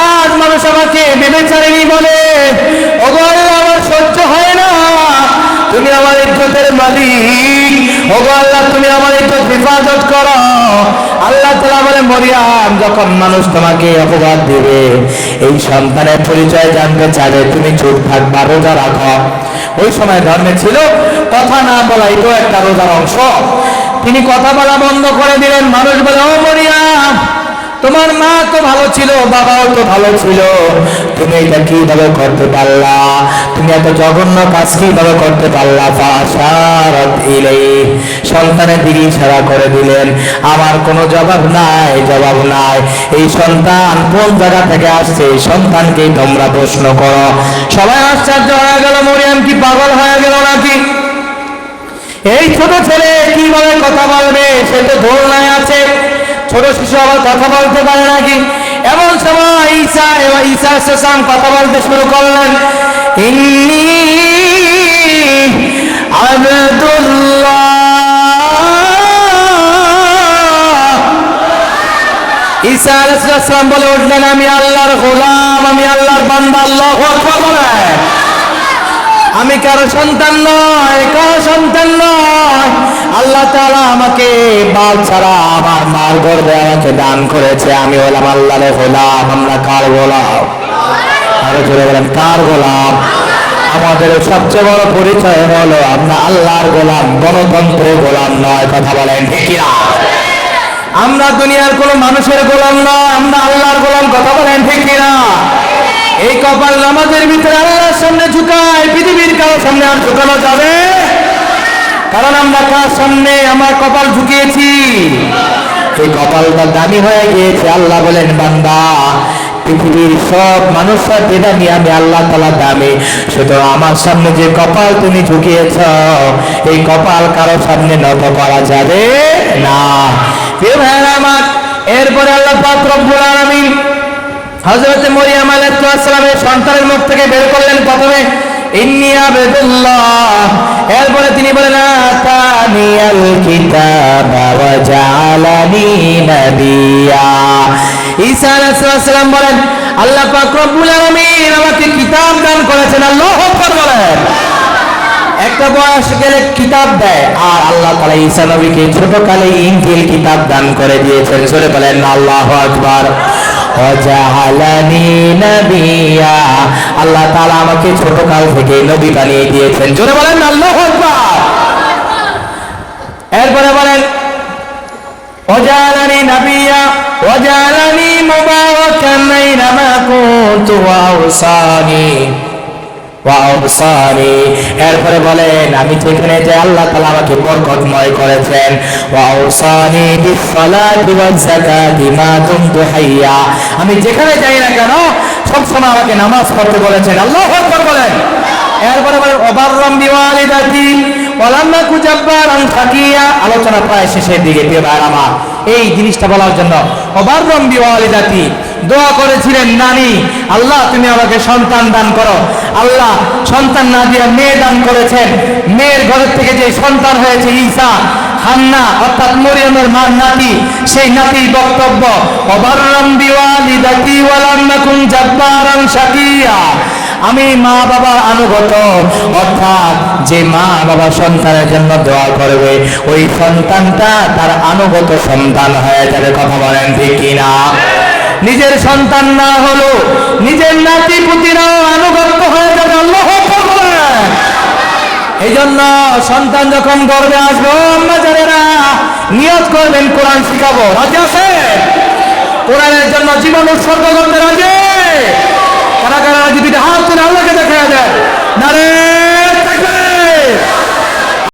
আজ মানুষ আমাকে ব্যভিচারিণী বলে। ওগো আল্লাহ, আমার সহ্য হয় না, তুমি আমার ইজ্জতের মালিক। ওগো আল্লাহ, তুমি আমার ইজ্জত হেফাজত করো। আল্লাহ তাআলা বলে, মরিয়াম, যখন মানুষ তোমাকে অপবাদ দেবে, এই সন্তানের পরিচয় জানতে চাইলে তুমি চুপ থাকবা, রোজা রাখো। ওই সময় ধর্মে ছিল কথা না বলা, এটাও একটা রোজার অংশ। তিনি কথা বলা বন্ধ করে দিলেন। মানুষ বলে, ও মরিয়াম, তোমার মা তো ভালো ছিল, বাবাও তো ভালো ছিল, তুমি এটা কিভাবে করতে পারলা? তুমি এত জঘন্য কাজ কিভাবে করতে পারলা? ফাশারাত ইলাইহি, সন্তানের দিকে ইশারা করে দিলেন। আমার কোনো জবাব নাই, জবাব নাই। এই সন্তান কোন জায়গা থেকে আসছে, এই সন্তানকেই তোমরা প্রশ্ন করো। সবাই আশ্চর্য হয়ে গেল, মরিয়াম কি পাগল হয়ে গেল নাকি? এই ছোট ছেলে কিভাবে কথা বলবে? সে তো দোলনায় আছে, ছোট শিশু আবার কথা বলতে পারে নাকি? এমন সময় ঈসা আলাইহিস সালাম কথা বলতে শুরু করলেন, ইন্নী আবদুল্লাহ। ঈসা আলাইহিস সালাম বলে উঠলেন, আমি আল্লাহর গোলাম, আমি আল্লাহর বান্দা। আল্লাহু আকবার বলেন। আমি কারো সন্তান নয়, কারো সন্তান নয়। আল্লাহ তাআলা আমাকে বাল ছাড়া আমার মার গর্ভে আমাকে দান করেছে। আমি হলাম আল্লাহর গোলাম। আমরা কার গোলাম? আরো জোরে বলেন, কার গোলাম? আমাদের সবচেয়ে বড় পরিচয় হলো আমরা আল্লাহর গোলাম, গণতন্ত্রের গোলাম নয়। কথা বলেন ঠিক না? আমরা দুনিয়ার কোনো মানুষের গোলাম নয়, আমরা আল্লাহর গোলাম। কথা বলেন ঠিক না? এই কপাল নামাজের ভিতরে আল্লাহর সামনে ঝুঁকায়, পৃথিবীর কারোর সামনে আর ঝুঁকানো যাবে? কারণ আমরা কার সামনে আমার কপাল ঝুঁকিয়েছি? এই কপালটা দামি হয়ে গিয়েছে। আল্লাহ বলেন, বান্দা, পৃথিবীর সব মানুষের দামি, আমি আল্লাহ তাআলা দামি। শুধু আমার সামনে যে কপাল তুমি ঝুঁকিয়েছ, এই কপাল কারোর সামনে নত করা যাবে না। এরপরে আল্লাহ পাক রব্বুল আলামিন হযরত মরিয়ম আলাইহিস সালামের সন্তানের মুখ থেকে বের করলেন প্রথমে, ইন্নী আবদুল্লাহ, এরপরে তিনি বলেন আতানিয়াল কিতাবা ওয়া জাআলানি নাবিয়্যা। ঈসা আলাইহিস সালাম বলেন আল্লাহ পাক রব্বুল আলামিন আমাকে কিতাব দান করেছেন। আল্লাহু আকবার বলেন। একটা বয়স গেলে কিতাব দেয়, আর আল্লাহ তাআলা ঈসা নবীকে ছোটকালে ইনজিল কিতাব দান করে দিয়েছেন। জোরে বলেন আল্লাহু আকবার। ওয়াজাআলানি নাবিয়্যা, আল্লাহ তাআলা আমাকে ছোটকাল থেকে নবী বানিয়ে দিয়েছেন। জোরে বলেন আল্লাহু আকবার। এরপরে বলেন ওয়াজাআলানি নাবিয়্যা ওয়াজাআলানি মুবারাকান আইনামা কুনতু ওয়া আওসানি। এরপরে বলেন আমি যেখানে যাই আল্লাহ তাআলা আমাকে বরকতময় করেছেন। ওয়া আওসানি বিসসালাতি ওয়াজ যাকাতি মা দুমতু হাইয়া, আমি যেখানে যাই না কেন সব সময় আমাকে নামাজ পড়তে বলেছেন। আল্লাহু আকবার বলেন। এরপরে বলেন ওয়াবাররাম বিওয়ালিদাতি ওয়া লাম নাকু জাব্বারান শাকিয়া। আলোচনা প্রায় শেষের দিকে। প্রিয় ভাইরা আমার, এই জিনিসটা বলার জন্য ওয়াবাররাম বিওয়ালিদাতি দোয়া করেছিলেন নানি, আল্লাহ তুমি আমাকে সন্তান দান করো। আল্লাহ সন্তান না দিয়ে মেয়ে দান করেছেন। মেয়ের ঘরের থেকে যে সন্তান হয়েছে ঈসা, হান্না অর্থাৎ মরিয়মের মার নাতি, সেই নাতির বক্তব্য ওয়াবাররাম বিওয়ালিদাতি ওয়া লাম নাকুন জাব্বারান শাকিয়া। আমি মা বাবার আনুগত, অর্থাৎ যে মা বাবা সন্তানের জন্য দোয়া করবে ওই সন্তানটা তার আনুগত সন্তান হয়ে যাবে। কথা বলেন ঠিক কিনা? নিজের সন্তান না হলো নিজের নাতি পুতিরাও আনুগত্য হয়ে যাবে। আল্লাহু আকবার বলেন। এই জন্য সন্তান যখন গর্ভে আসবে আম্মা জানেরা নিয়ত করবেন কোরআন শিখাবো। রাজি আছে? কোরআনের জন্য জীবন উৎসর্গ করতে রাজি? কারা কারা রাজি? দুইটা হাত তুলে আল্লাহকে দেখা যায়। নারে